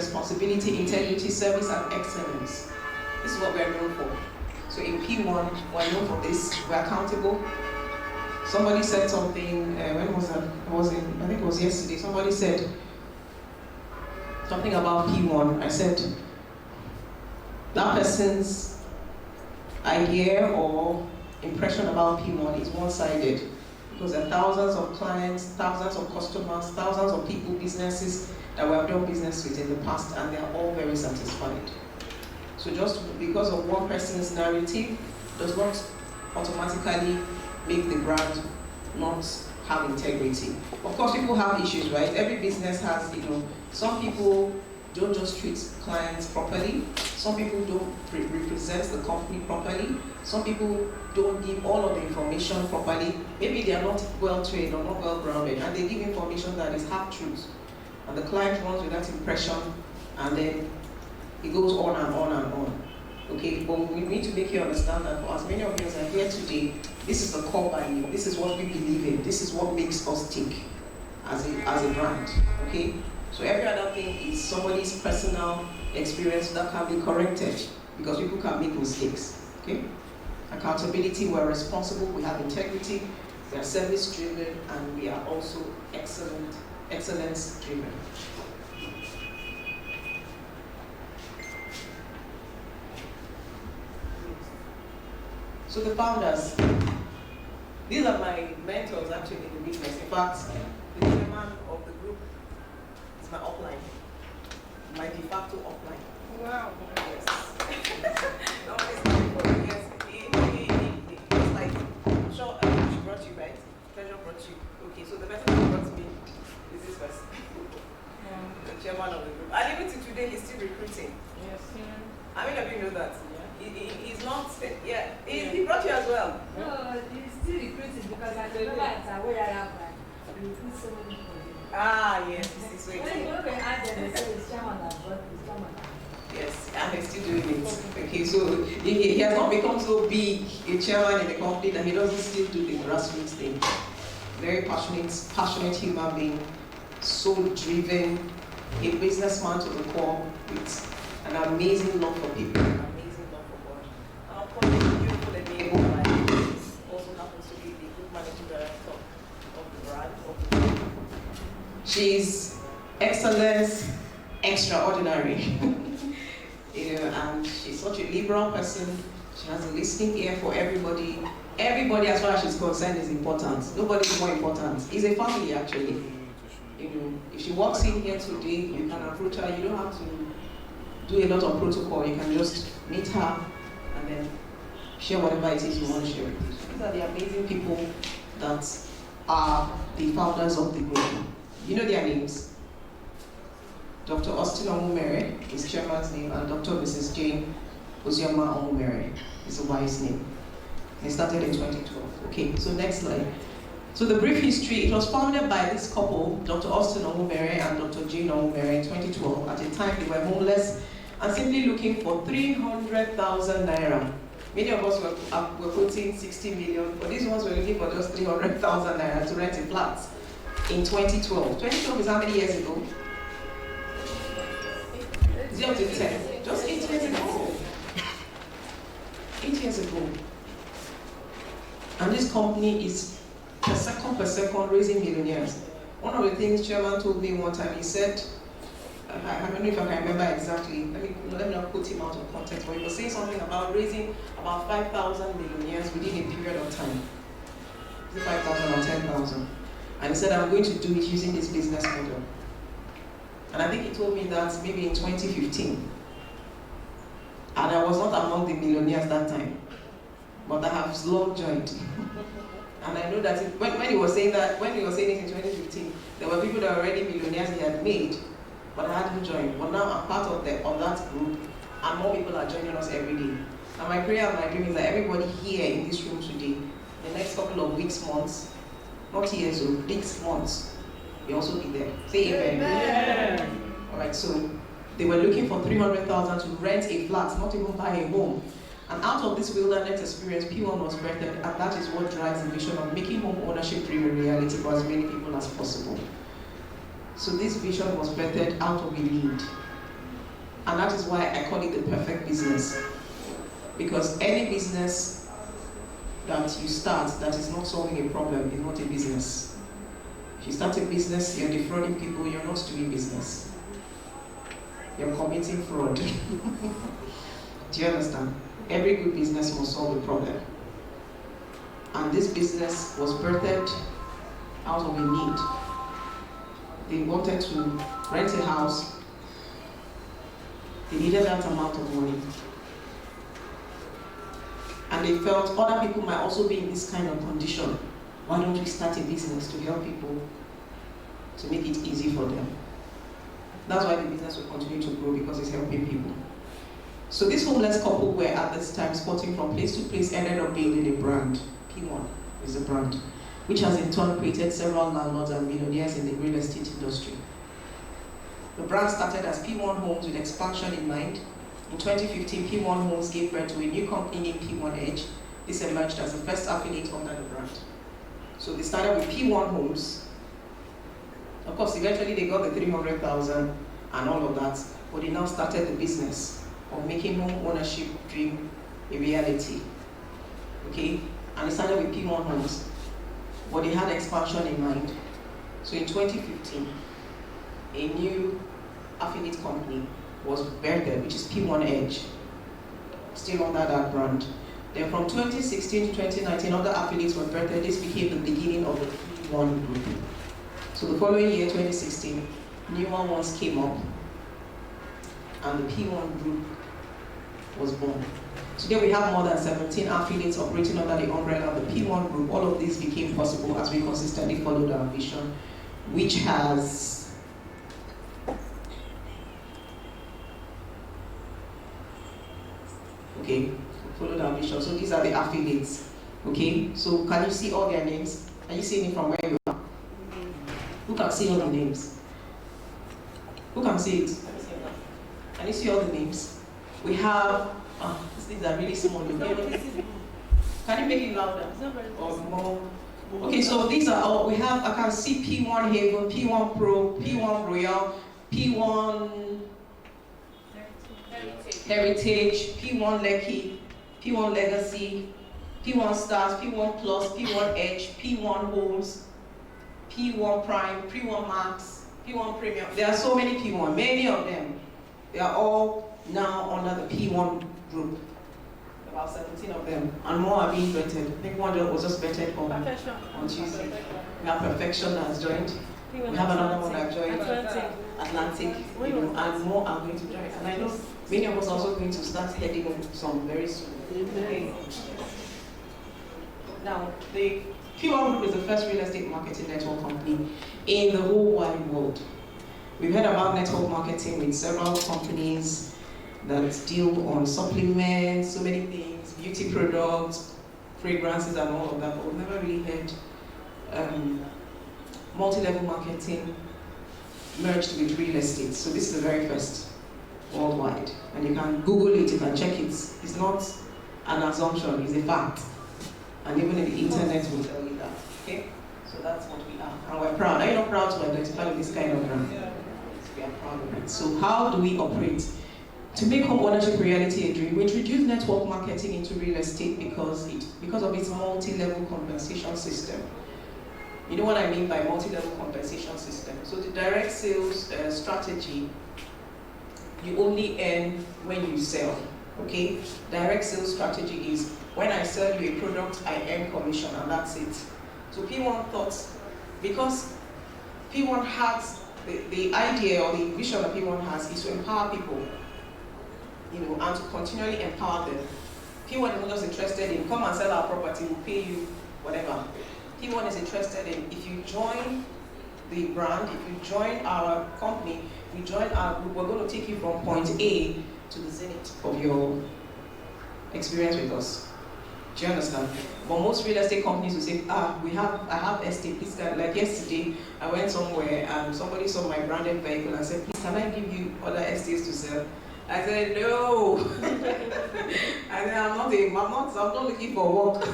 responsibility, integrity, service, and excellence. This is what we're known for. So in P1, we're known for this. We're accountable. Somebody said something, when was that? I think it was yesterday. Somebody said something about P1. I said, that person's idea or impression about P1 is one-sided, because there are thousands of clients, thousands of customers, thousands of people, businesses that we have done business with in the past, and they are all very satisfied. So just because of one person's narrative does not automatically make the brand not have integrity. Of course, people have issues, right? Every business has, some people don't just treat clients properly. Some people don't represent the company properly. Some people don't give all of the information properly. Maybe they are not well trained or not well grounded, and they give information that is half truth. And the client runs with that impression, and then it goes on and on and on. Okay, but we need to make you understand that for as many of you as are here today, this is the core value. This is what we believe in. This is what makes us tick as a brand. Okay, so every other thing is somebody's personal experience that can be corrected, because people can make mistakes. Okay, accountability. We're responsible. We have integrity. We are service driven, and we are also excellence driven. So the founders, these are my mentors actually in the business. In fact, the chairman of the group is my upline, my de facto upline. Wow. Yes. Nobody's coming for me. Yes. It's like, I'm sure she brought you, right? Pleasure brought you. Okay, so the person who brought me is this person. The chairman of the group. And even to today, he's still recruiting. Yes. How many of you know that? He's not, he brought you as well. No, he's still recruiting, because I remember it's a way around, we recruit so many people. Ah, yes, this is waiting. When you ask them, they say it's chairman that brought this, chairman. Yes, and he's still doing it. Okay, so he has not become so big a chairman in the company that he doesn't still do the grassroots thing. Very passionate human being, so driven, a businessman to the core, with an amazing love for people. Beautiful and able also happens to be the group managing director of the brand. She's excellence extraordinary. And she's such a liberal person. She has a listening ear for everybody. Everybody, as far as she's concerned, is important. Nobody is more important. It's a family, actually. If she walks in here today, you can approach her. You don't have to do a lot of protocol. You can just meet her and then share whatever it is you want to share with you. These are the amazing people that are the founders of the group. You know their names. Dr. Austin Omumere is chairman's name, and Dr. Mrs. Jane Ozioma Omumere is the wife's name. They started in 2012. Okay, so next slide. So the brief history, it was founded by this couple, Dr. Austin Omumere and Dr. Jane Omumere, in 2012. At the time, they were homeless and simply looking for 300,000 naira. Many of us were putting 60 million, but these ones were looking for just 300,000 naira to rent a flat in 2012. 2012 is how many years ago? 0 to 10. Just 8 years ago. 8 years ago. And this company is per second raising millionaires. One of the things Chairman told me one time, he said, I don't know if I can remember exactly, let me not put him out of context, but he was saying something about raising about 5,000 millionaires within a period of time. Is it 5,000 or 10,000? And he said, I'm going to do it using this business model. And I think he told me that maybe in 2015. And I was not among the millionaires that time, but I have long joined. And I know that when he was saying that, when he was saying it in 2015, there were people that were already millionaires he had made, but I hadn't joined. But now I'm part of that group, and more people are joining us every day. And my prayer and my dream is that everybody here in this room today, the next couple of weeks, months, not years old, weeks, months, you also be there. Say amen. Amen. All right, so they were looking for 300,000 to rent a flat, not even buy a home. And out of this wilderness experience, P1 was birthed, and that is what drives the vision of making home ownership dream a reality for as many people as possible. So this vision was birthed out of a need. And that is why I call it the perfect business. Because any business that you start that is not solving a problem is not a business. If you start a business, you're defrauding people, you're not doing business. You're committing fraud. Do you understand? Every good business must solve a problem. And this business was birthed out of a need. They wanted to rent a house. They needed that amount of money. And they felt other people might also be in this kind of condition. Why don't we start a business to help people, to make it easy for them? That's why the business will continue to grow, because it's helping people. So this homeless couple were at this time sporting from place to place, ended up building a brand. Pwan is a brand, which has in turn created several landlords and millionaires in the real estate industry. The brand started as Pwan Homes with expansion in mind. In 2015, Pwan Homes gave birth to a new company named Pwan Edge. This emerged as the first affiliate under the brand. So they started with Pwan Homes. Of course, eventually they got the 300,000 and all of that, but they now started the business of making home ownership dream a reality. Okay? And they started with Pwan Homes, but they had expansion in mind. So in 2015, a new affiliate company was birthed, which is Pwan Edge, still under that brand. Then from 2016 to 2019, other affiliates were birthed. This became the beginning of the Pwan group. So the following year, 2016, newer ones came up, and the Pwan group was born. Today we have more than 17 affiliates operating under the umbrella of the Pwan group. All of this became possible as we consistently followed our vision, which has followed our vision. So these are the affiliates. Okay, so can you see all their names? Are you seeing it from where you are? Who can see all the names? Who can see it? Can you see all the names? We have, these things are really small. Can you make it louder? Or more? Okay, so these are all, we have, I can see Pwan Haven, Pwan Pro, Pwan Royal, Pwan Heritage, Pwan Lekki, Pwan Legacy, Pwan Stars, Pwan Plus, Pwan Edge, Pwan Homes, Pwan Prime, Pwan Max, Pwan Premium. There are so many Pwan, many of them. They are all now under the Pwan group. About 17 of them, and more are being vetted. I think one was just vetted on Tuesday. We have Perfection that has joined. We have another one that joined, Atlantic, and more are going to join. And I know many of us are also going to start heading on some very soon. Okay. Now, the Pwan Group is the first real estate marketing network company in the whole wide world. We've heard about network marketing with several companies that deal on supplements, so many things, beauty products, fragrances and all of that, but we've never really heard multi-level marketing merged with real estate. So this is the very first worldwide. And you can Google it, you can check it. It's not an assumption, it's a fact. And even in the internet will tell you that, okay? So that's what we are, and we're proud. Are you not proud to identify with this kind of brand? Yeah. We are proud of it. So how do we operate? To make home ownership reality a dream, we introduced network marketing into real estate because of its multi-level compensation system. You know what I mean by multi-level compensation system? So the direct sales strategy, you only earn when you sell, okay? Direct sales strategy is, when I sell you a product, I earn commission, and that's it. So Pwan thought, because Pwan has, the idea or the vision that Pwan has is to empower people, and to continually empower them. Pwan is not just interested in, come and sell our property, we'll pay you whatever. Pwan is interested in, if you join the brand, if you join our company, if you join our group, we're going to take you from point A to the zenith of your experience with us. Do you understand? But most real estate companies will say, I have estate, please, like yesterday, I went somewhere and somebody saw my branded vehicle and said, please, can I give you other estates to sell? I said, no. I said, I'm not looking for work.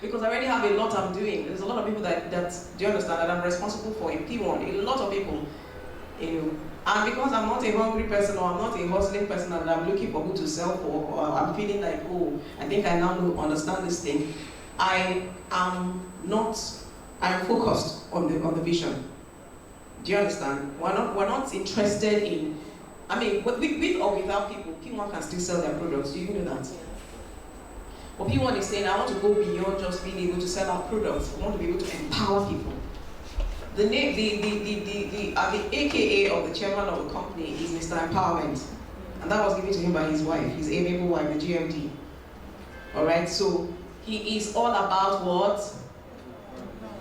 Because I already have a lot I'm doing. There's a lot of people that do you understand, that I'm responsible for in Pwan. A lot of people. And because I'm not a hungry person, or I'm not a hustling person, and I'm looking for who to sell for, or I'm feeling like, oh, I think I now understand this thing, I am focused on the vision. Do you understand? We're not interested in, I mean, with or without people, P1 can still sell their products. Do you know that? But P1 is saying, I want to go beyond just being able to sell our products. I want to be able to empower people. The AKA of the chairman of the company is Mr. Empowerment. And that was given to him by his wife, his amiable wife, the GMD. Alright, so he is all about what?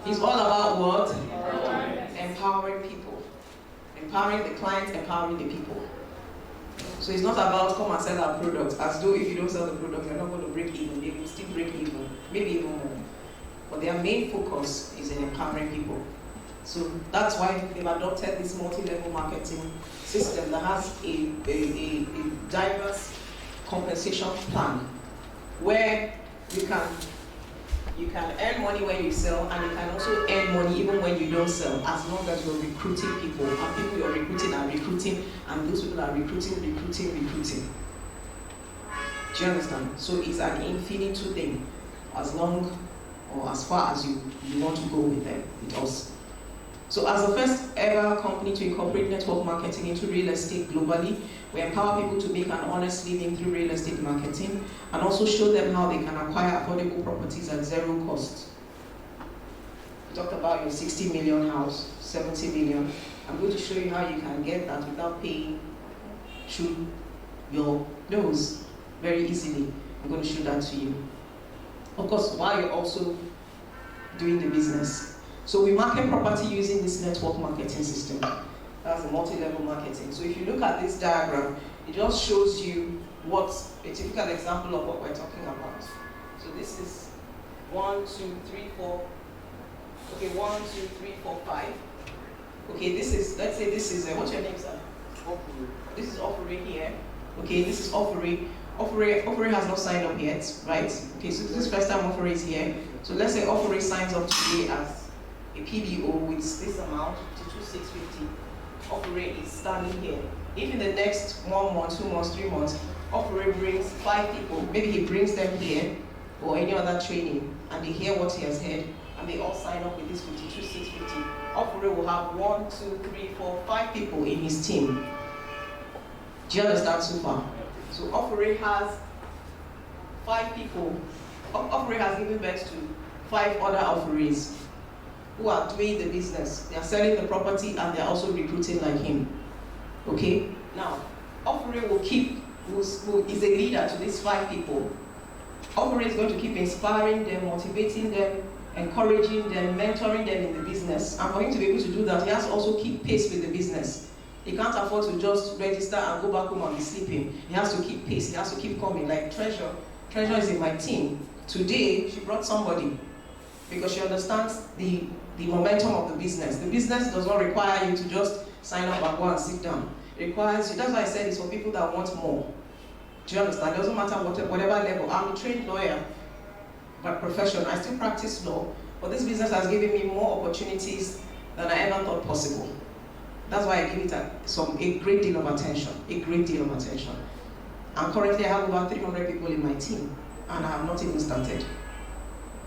He's all about what? Empowering people. Empowering the clients, empowering the people. So it's not about come and sell our products, as though if you don't sell the product, you're not going to break even. They will still break even, maybe even more. But their main focus is in empowering people. So that's why they've adopted this multi-level marketing system that has a diverse compensation plan, where you can earn money when you sell, and you can also earn money even when you don't sell, as long as you're recruiting people, and people you're recruiting are recruiting, and those people are recruiting. Do you understand? So it's an infinite thing, as long or as far as you want to go with them, with us. So as the first ever company to incorporate network marketing into real estate globally, we empower people to make an honest living through real estate marketing, and also show them how they can acquire affordable properties at zero cost. We talked about your 60 million house, 70 million. I'm going to show you how you can get that without paying through your nose very easily. I'm going to show that to you. Of course, while you're also doing the business. So we market property using this network marketing system. That's the multi-level marketing. So if you look at this diagram, it just shows you what's a typical example of what we're talking about. So this is 1, 2, 3, 4. Okay, 1, 2, 3, 4, 5. Okay, this is, let's say this is, what's your name, sir? Offering. This is offering here. Okay, this is offering. Offering has not signed up yet, right? Okay, so this is first time offering is here. So let's say offering signs up today as a PBO with this amount, 52,650. Offering is standing here. If in the next 1 month, 2 months, 3 months, offering brings 5 people, maybe he brings them here or any other training, and they hear what he has heard, and they all sign up with this 52,650. Offering will have 1, 2, 3, 4, 5 people in his team. Do you understand so far? So offering has 5 people. Offering has given birth to 5 other offerees who are doing the business. They are selling the property and they are also recruiting like him. Okay? Now, offering will keep, who is a leader to these 5 people. Offering is going to keep inspiring them, motivating them, encouraging them, mentoring them in the business. And for him to be able to do that, he has to also keep pace with the business. He can't afford to just register and go back home and be sleeping. He has to keep pace, he has to keep coming. Like Treasure is in my team. Today, she brought somebody because she understands the momentum of the business. The business does not require you to just sign up and go and sit down. It requires you, that's why I said it's for people that want more. Do you understand? It doesn't matter whatever level. I'm a trained lawyer by profession. I still practice law, but this business has given me more opportunities than I ever thought possible. That's why I give it a great deal of attention, And currently I have over 300 people in my team, and I have not even started.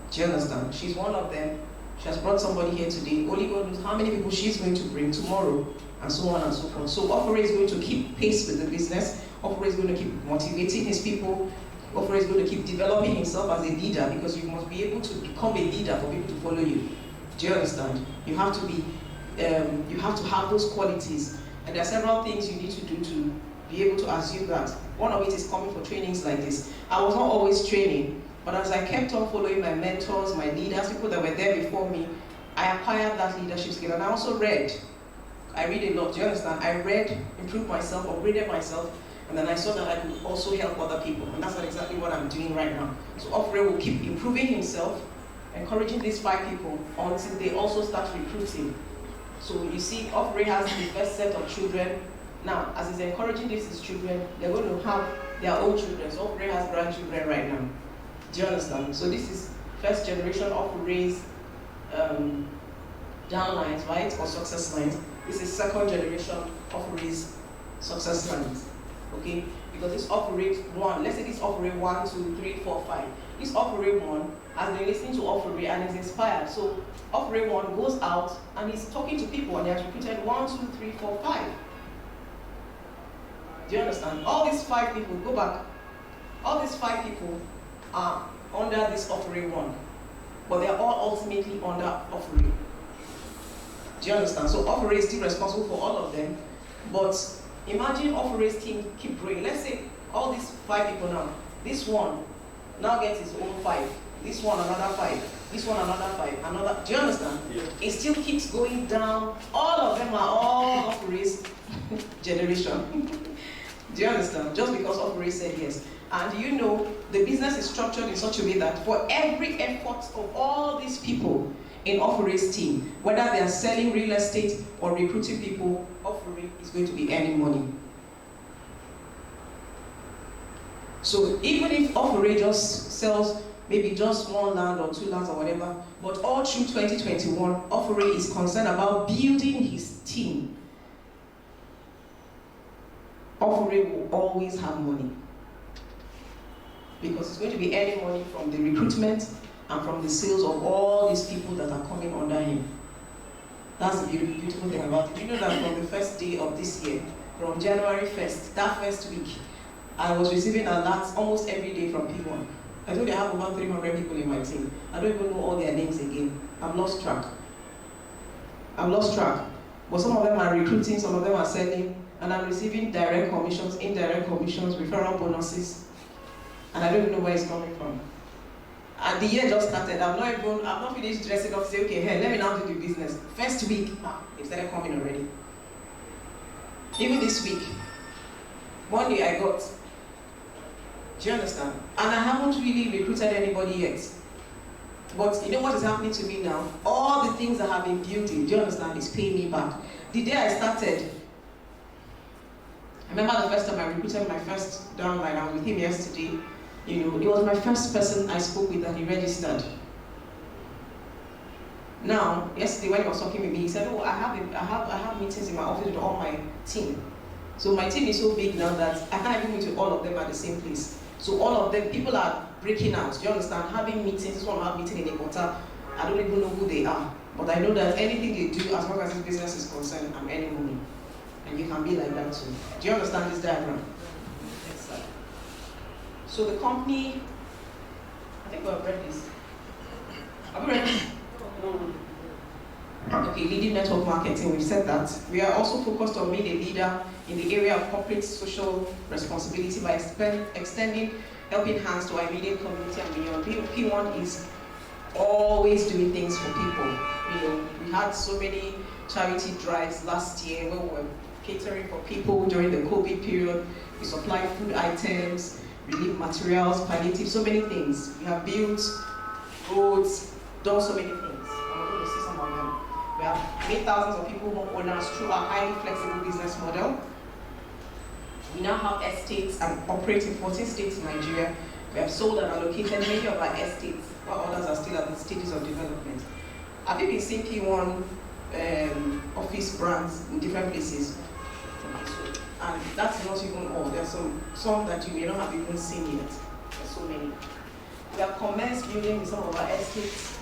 Do you understand? She's one of them. She has brought somebody here today. Only God knows how many people she's going to bring tomorrow, and so on and so forth. So Offering is going to keep pace with the business. Offering is going to keep motivating his people. Offering is going to keep developing himself as a leader, because you must be able to become a leader for people to follow you. Do you understand? You have to be, you have to have those qualities, and there are several things you need to do to be able to assume that. One of it is coming for trainings like this. I was not always training, but as I kept on following my mentors, my leaders, people that were there before me, I acquired that leadership skill. And I also read. I read a lot, do you understand? I read, improved myself, upgraded myself, and then I saw that I could also help other people. And that's exactly what I'm doing right now. So Offering will keep improving himself, encouraging these 5 people until they also start recruiting. So you see, Offering has the first set of children. Now, as he's encouraging his children, they're going to have their own children. So Offering has grandchildren right now. Do you understand? So this is first generation Offering downlines, right, or success lines. This is second generation offerees success lines, okay? Because this offeree 1, let's say this offeree 1, 2, 3, 4, 5. This offeree 1 has been listening to offeree and is inspired. So offeree 1 goes out and he's talking to people and he has recruited 1, 2, 3, 4, 5. Do you understand? All these 5 people, go back. All these 5 people are under this offeree 1, but they are all ultimately under offeree. Do you understand? So offeree is still responsible for all of them, but imagine offeree's team keep growing. Let's say all these 5 people now, this one now gets his own 5, this one another 5, this one another 5, another. Do you understand? Yeah. It still keeps going down. All of them are all offeree's generation. Do you understand? Just because offeree said yes. And you know, the business is structured in such a way that for every effort of all these people in offeree's team, whether they are selling real estate or recruiting people, offeree is going to be earning money. So even if offeree just sells maybe just 1 land or 2 lands or whatever, but all through 2021, offeree is concerned about building his team, offeree will always have money. Because it's going to be earning money from the recruitment and from the sales of all these people that are coming under him. That's the beautiful thing about it. You know that from the first day of this year, from January 1st, that first week, I was receiving alerts almost every day from P1. I told you I have over 300 people in my team. I don't even know all their names again. I've lost track. But some of them are recruiting, some of them are selling, and I'm receiving direct commissions, indirect commissions, referral bonuses, and I don't even know where it's coming from. And the year just started. I've not finished dressing up to say, okay, hey, let me now do the business. First week, they started coming already. Even this week, one day I got, do you understand? And I haven't really recruited anybody yet. But you know what is happening to me now? All the things I have been building, do you understand, is paying me back. The day I started, I remember the first time I recruited my first downline. I was with him yesterday. You know, he was my first person I spoke with and he registered. Now, yesterday when he was talking with me, he said, oh, I have meetings in my office with all my team. So my team is so big now that I can't even meet with all of them at the same place. So all of them, people are breaking out, do you understand? Having meetings, this one will have meeting in a quarter. I don't even know who they are. But I know that anything they do, as far as this business is concerned, I'm earning money. And you can be like that too. Do you understand this diagram? So the company, I think we've read this. Have we read this? Okay, leading network marketing, we've said that. We are also focused on being a leader in the area of corporate social responsibility by extending helping hands to our immediate community and beyond. P1 is always doing things for people. You know, we had so many charity drives last year where we were catering for people during the COVID period. We supplied food items, relief materials, palliative, so many things. We have built roads, done so many things. I'm going to see some of them. We have made thousands of people homeowners through our highly flexible business model. We now have estates and operate in 14 states in Nigeria. We have sold and allocated many of our estates, while others are still at the stages of development. Have you been seeing P1 office brands in different places? And that's not even all. There's some that you may not have even seen yet. There's so many. We have commenced building in some of our estates.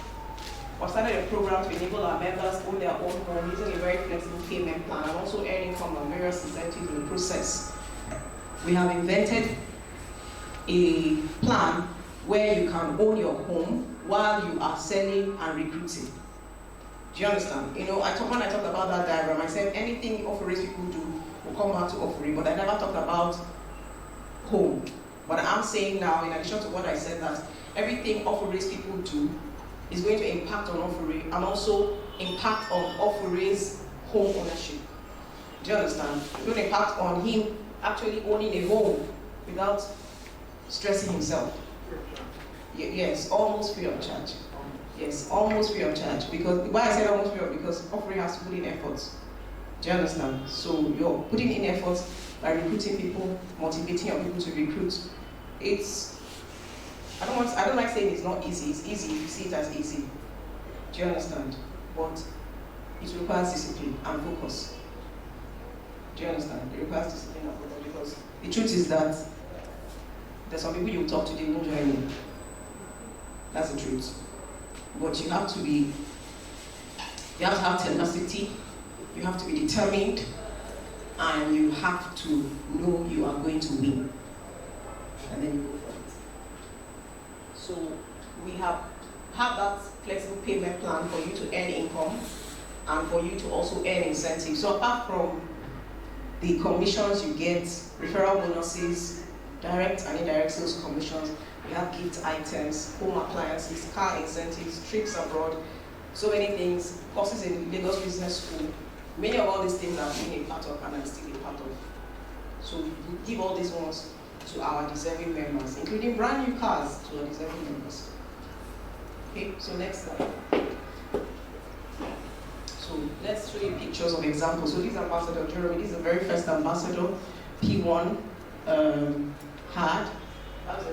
We've started a program to enable our members own their own home using a very flexible payment plan and also earning from our various incentives in the process. We have invented a plan where you can own your home while you are selling and recruiting. Do you understand? You know, when I talked about that diagram, I said anything offerees people do will come back to offering, but I never talked about home. But I'm saying now, in addition to what I said, that everything offerees people do is going to impact on offeree and also impact on offeree's home ownership. Do you understand? It's going to impact on him actually owning a home without stressing himself. Yes, almost free of charge. Yes, almost free of charge. Because why I said almost free of, because offering has to put in efforts. Do you understand? So you're putting in efforts by recruiting people, motivating your people to recruit. I don't like saying it's not easy. It's easy if you see it as easy. Do you understand? But it requires discipline and focus. Do you understand? It requires discipline and focus because the truth is that there's some people you talk to, they won't join you. That's the truth. But you have to have tenacity, you have to be determined, and you have to know you are going to win. And then you go for it. So we have that flexible payment plan for you to earn income and for you to also earn incentives. So apart from the commissions you get, referral bonuses, direct and indirect sales commissions, we have gift items, home appliances, car incentives, trips abroad, so many things, courses in Lagos Business School. Many of all these things I've been a part of and I'm still a part of. So we give all these ones to our deserving members, including brand new cars to our deserving members. Okay, so next slide. So let's show you pictures of examples. So this is Ambassador Jeremy. This is the very first ambassador Pwan had.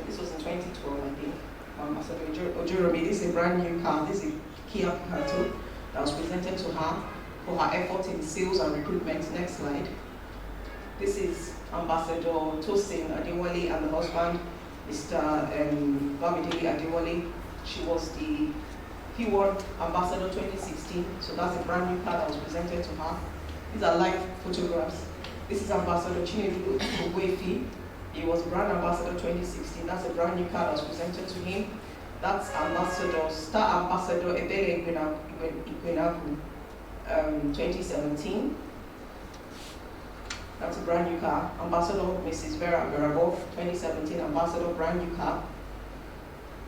This was in 2012, I think. Ambassador Jeremy. This is a brand new car. This is a Kia Picanto that was presented to her for her effort in sales and recruitment. Next slide. This is Ambassador Tosin Adewale and the husband, Mr. Bamidele Adewale. She was the P1 Ambassador 2016, so that's a brand new car that was presented to her. These are live photographs. This is Ambassador Chinedu Ogwefi. He was brand Ambassador 2016. That's a brand new car that was presented to him. That's Star Ambassador Ebele Ikwenaku 2017. That's a brand new car. Ambassador Mrs. Vera Berabo 2017, Ambassador brand new car.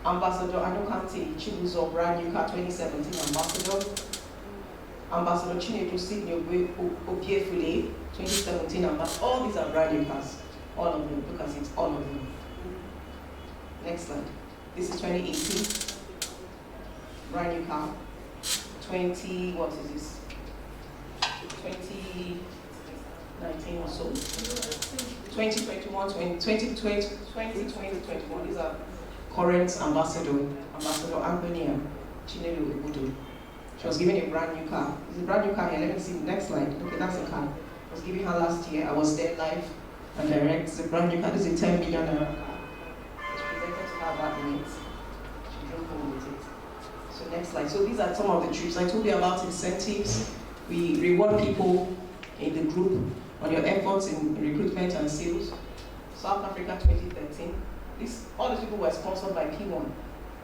Ambassador Anukante Chibuzo, brand new car, 2017 Ambassador. Ambassador Chinedu Sidney Obiefule, 2017 Ambassador. All these are brand new cars. All of them, look at it, all of them. Next slide. This is 2018. Brand new car. 20, what is this? 2019 or so. 2021, 2020, 2021. These are current Ambassador Antonia Chinedu Obudu. She was given a brand new car. It's a brand new car here. Let me see the next slide. Okay, that's a car. I was giving her last year. I was there live and direct. It's a brand new car. This is a 10 million naira car. It's presented to her that night. She drove home with it. So next slide. So these are some of the trips. I told you about incentives. We reward people in the group on your efforts in recruitment and sales. South Africa 2013. All these people were sponsored by P1.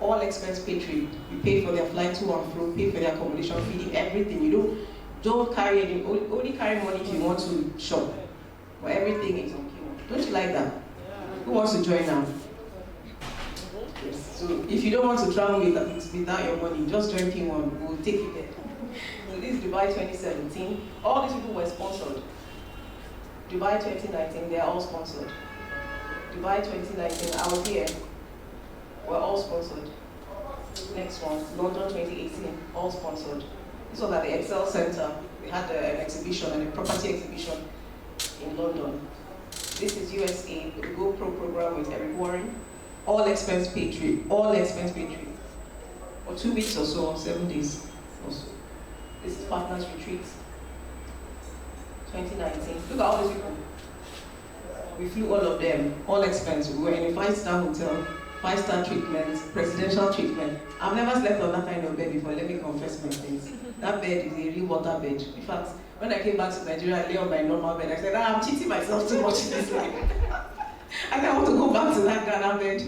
All expense paid trip. You pay for their flight to and fro, pay for their accommodation, feeding, everything. You don't carry any, only carry money if you want to shop. But everything is on P1. Don't you like that? Who wants to join now? Yes. So if you don't want to travel without your money, just join P1. We'll take you there. So this is Dubai 2017. All these people were sponsored. Dubai 2019, they are all sponsored. Dubai 2019, I was here. We're all sponsored. Next one, London 2018, all sponsored. This was at the Excel Center. We had an exhibition, a property exhibition in London. This is USA, the GoPro program with Eric Warren. All expense paid trip, all expense paid trip. For 2 weeks or so, 7 days or so. This is Partners Retreat 2019. Look at all these people. We flew all of them, all expense. We were in a 5-star hotel, 5-star treatment, presidential treatment. I've never slept on that kind of bed before, let me confess my things. That bed is a real water bed. In fact, when I came back to Nigeria, I lay on my normal bed. I said, I'm cheating myself too much in this life. I said, I want to go back to that Ghana bed.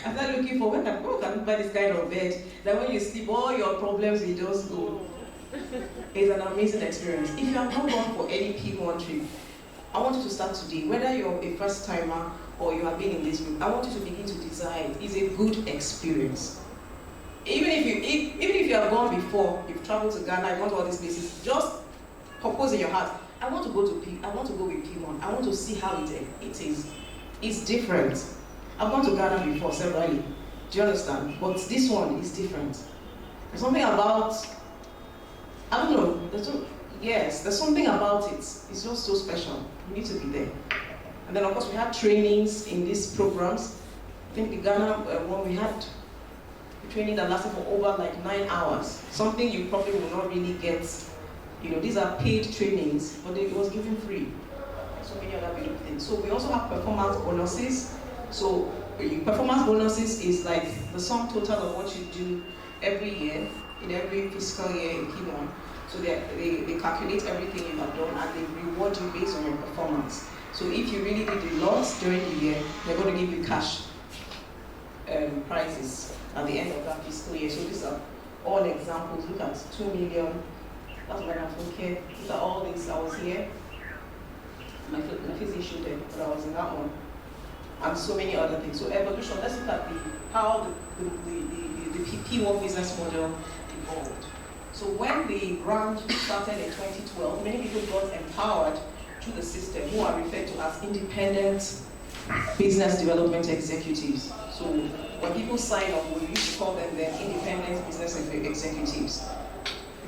I started looking for where can I buy this kind of bed that when you sleep, all your problems will just go. It's an amazing experience. If you have not gone for any P1 trip, I want you to start today. Whether you're a first timer or you have been in this group, I want you to begin to decide. It's a good experience. Even if you have gone before, you've traveled to Ghana, you've gone to all these places, just propose in your heart. I want to go with P1. I want to see how it is. It's different. I've gone to Ghana before severally. Do you understand? But this one is different. There's something about, I don't know, there's something about it. It's just so special. You need to be there. And then of course we have trainings in these programs. I think the Ghana one, we had a training that lasted for over like 9 hours. Something you probably will not really get These are paid trainings, but it was given free. So many other beautiful things. So we also have performance bonuses. So performance bonuses is like the sum total of what you do every year, in every fiscal year in P1. So they calculate everything you have done and they reward you based on your performance. So if you really did a lot during the year, they're going to give you cash prizes at the end of that fiscal year. So these are all examples. Look at 2 million. That's when I'm okay. These are all things. I was here. My physics showed them, but I was in that one. And so many other things. So evolution, let's look at how the P1 business model evolved. So when the brand started in 2012, many people got empowered through the system, who are referred to as independent business development executives. So when people sign up, we used to call them the independent business executives,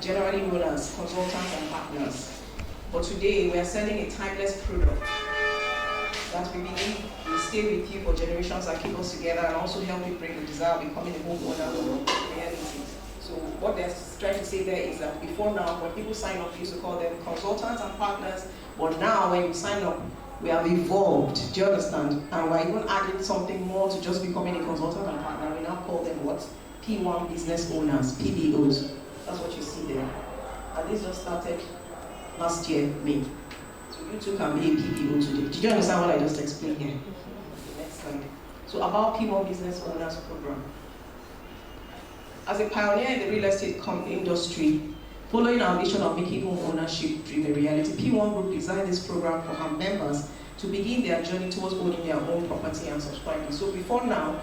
generally known as consultants and partners. But today, we are selling a timeless product that we believe will stay with you for generations and keep us together and also help you bring the desire of becoming a homeowner or reality. So what they're trying to say there is that before now, when people sign up, we used to call them consultants and partners, but now when you sign up, we have evolved, do you understand? And we're even adding something more to just becoming a consultant and partner. We now call them what? P1 business owners, PBOs. That's what you see there. And this just started last year, May. So you too can be a PBO today. Did you understand what I just explained here? Next slide. So about P1 Business Owners Program. As a pioneer in the real estate industry, following our vision of making home ownership dream a reality, P1 Group designed this program for our members to begin their journey towards owning their own property and subscribing. So before now,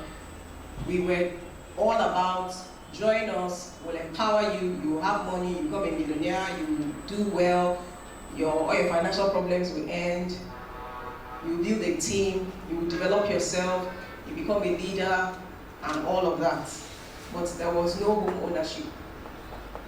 we were all about join us, we'll empower you, you will have money, you become a millionaire, you will do well, all your financial problems will end, you will build a team, you will develop yourself, you become a leader, and all of that. But there was no home ownership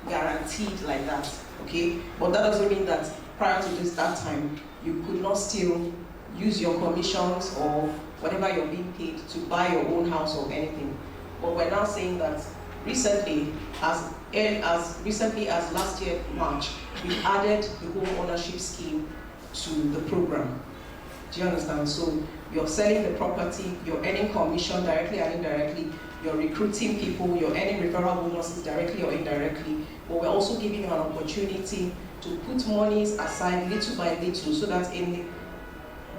guaranteed like that, okay? But that doesn't mean that prior to that time, you could not still use your commissions or whatever you're being paid to buy your own house or anything. But we're now saying that recently, as recently as last year, March, we added the home ownership scheme to the program. Do you understand? So you're selling the property, you're earning commission directly and indirectly, you're recruiting people, you're earning referral bonuses directly or indirectly, but we're also giving you an opportunity to put monies aside little by little so that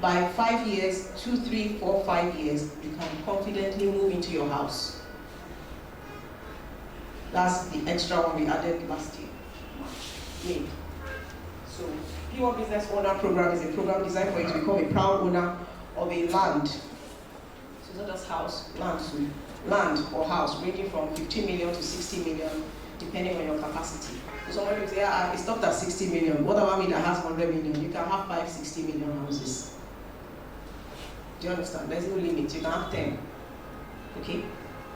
by 5 years, 2, 3, 4, 5 years, you can confidently move into your house. That's the extra one we added last year, May. So, P1 Business Owner Program is a program designed for you to become a proud owner of a land. So it's not just house, land too. Land or house ranging from 15 million to 60 million, depending on your capacity. So somebody will say, it stopped at 60 million. What about me that has 100 million? You can have 5, 60 million houses. Do you understand? There's no limit. You can have 10. Okay?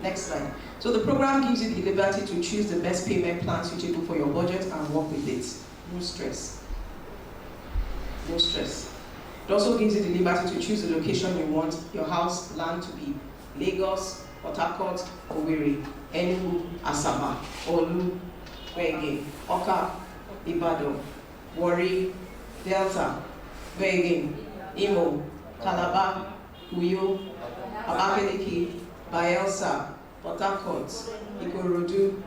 Next slide. So the program gives you the liberty to choose the best payment plan suitable for your budget and work with it. No stress. No stress. It also gives you the liberty to choose the location you want your house, land to be. Lagos, Port Harcourt, Owerri, Enugu, Asaba, Olu, Wege, Oka, Ibadan, Warri, Delta, Wege, Imo, Calabar, Uyo, Abakaliki, Bayelsa, Port Harcourt, Ikorodu,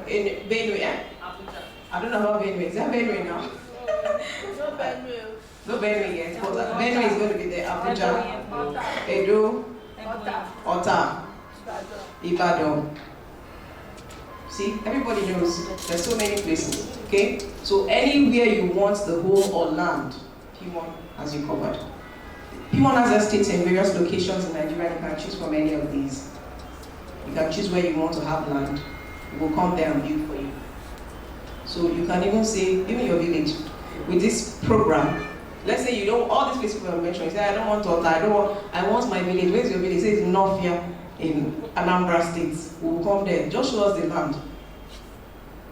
Benue. I don't know about Benue. Is that Benue now? No Benue. No Benue yet. But Benue is going to be there. Abuja, Edo, Ota, Ibadan. See, everybody knows there's so many places. Okay? So anywhere you want the home or land, P1 has you covered. P1 has estates in various locations in Nigeria. You can choose from any of these. You can choose where you want to have land. We will come there and build for you. So you can even say, even your village, with this program, let's say you don't, all these places we mentioned, you say, I don't want Tota, I want my village. Where's your village? Say it's North here in Anambra State. We will come there. Just show us the land.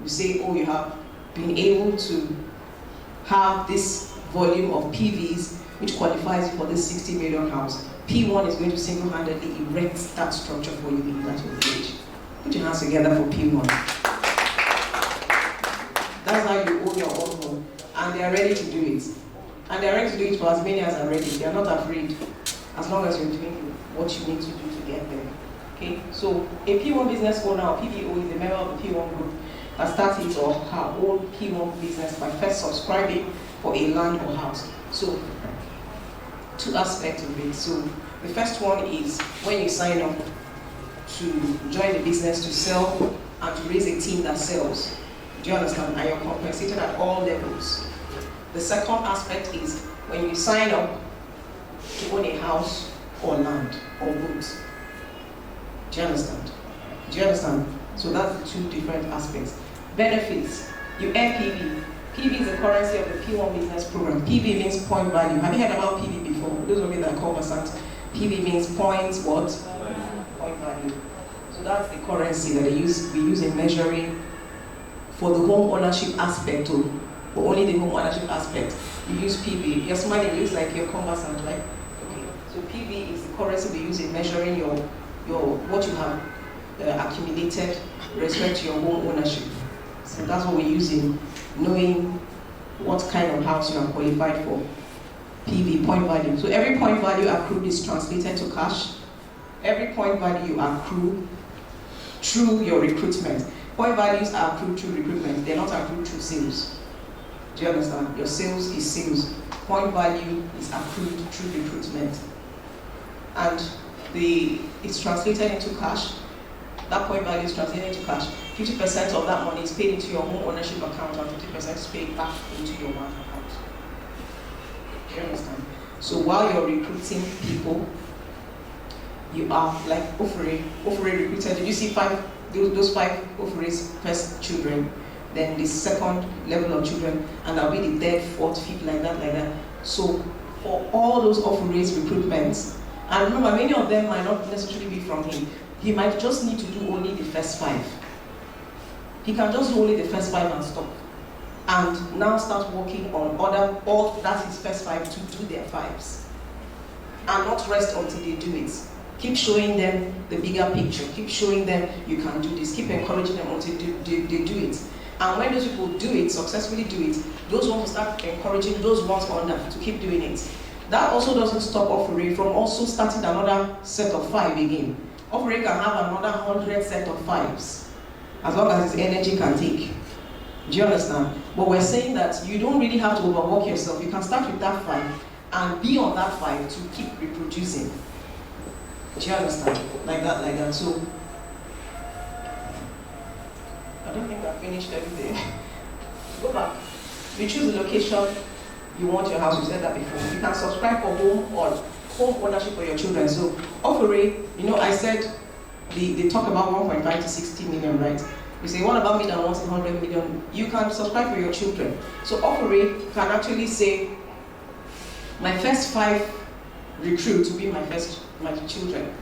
You say, oh, you have been able to have this volume of PVs, which qualifies you for this 60 million house. P1 is going to single-handedly erect that structure for you in that village. Put your hands together for P1. That's how you own your own home. And they are ready to do it. And they are ready to do it for as many as are ready. They are not afraid, as long as you're doing what you need to do to get there. Okay? So a P1 business owner or PBO is a member of the P1 group that starts his or her own P1 business by first subscribing for a land or house. So, two aspects of it. So, the first one is when you sign up to join the business to sell and to raise a team that sells. Do you understand? And you're compensated at all levels. The second aspect is when you sign up to own a house or land or both. Do you understand? Do you understand? So that's the two different aspects. Benefits. You earn PB. PB is the currency of the P1 business program. PB means point value. Have you heard about PB before? Those of you that are conversant. PB means points what? Point value. So that's the currency that we use in measuring for the home ownership aspect too. For only the home ownership aspect. You use PB. Your smiling looks like you're conversant, right? Okay. So PB is the currency we use in measuring your what you have accumulated with respect to your home ownership. So that's what we use in knowing what kind of house you are qualified for. PV, point value. So every point value accrued is translated to cash. Every point value you accrue through your recruitment. Point values are accrued through recruitment. They're not accrued through sales. Do you understand? Your sales is sales. Point value is accrued through recruitment. And it's translated into cash. That point value is translated into cash. 50% of that money is paid into your home ownership account and 50% is paid back into your bank account. Do you understand? So while you're recruiting people, you are like Ofure recruited. Did you see those five Ofure's first children? Then the second level of children, and that'll be the third, fourth, fifth, like that. So for all those Ofure's recruitments, and remember, many of them might not necessarily be from him. He might just need to do only the first 5. He can just do only the first 5 and stop. And now start working on all that's his first 5 to do their 5s. And not rest until they do it. Keep showing them the bigger picture. Keep showing them you can do this. Keep encouraging them until they do it. And when those people do it, successfully do it, those ones will start encouraging those ones under to keep doing it. That also doesn't stop Ofure from also starting another set of 5 again. Ofure can have another 100 set of 5s, as long as his energy can take. Do you understand? But we're saying that you don't really have to overwork yourself. You can start with that 5 and be on that 5 to keep reproducing. Do you understand? Like that. So, I don't think I've finished everything. Go back. You choose the location you want your house. We said that before. You can subscribe for home ownership for your children. So, Ofure, I said they talk about 1.5 to 60 million, right? You say, what about me that wants 100 million? You can subscribe for your children. So, Ofure can actually say, my first 5 recruits will be my children.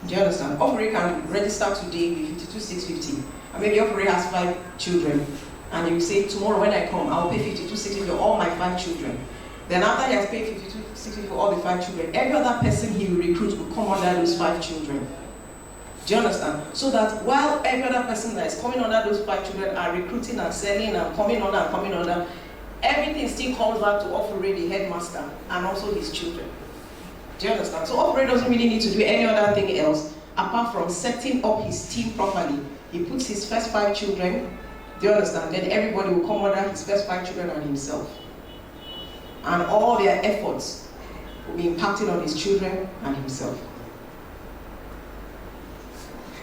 Do you understand? Ofure can register today with 52,650. And maybe Ofure has 5 children. And you say, tomorrow when I come, I'll pay 52,650 for all my 5 children. Then after he has paid 52,650 for all the 5 children, every other person he will recruit will come under those 5 children. Do you understand? So that while every other person that is coming under those 5 children are recruiting and selling and coming under, everything still comes back to Ofure, the headmaster, and also his children. Do you understand? So Ofure doesn't really need to do any other thing else apart from setting up his team properly. He puts his first 5 children. Do you understand? Then everybody will come under his first 5 children and himself. And all their efforts will be impacted on his children and himself.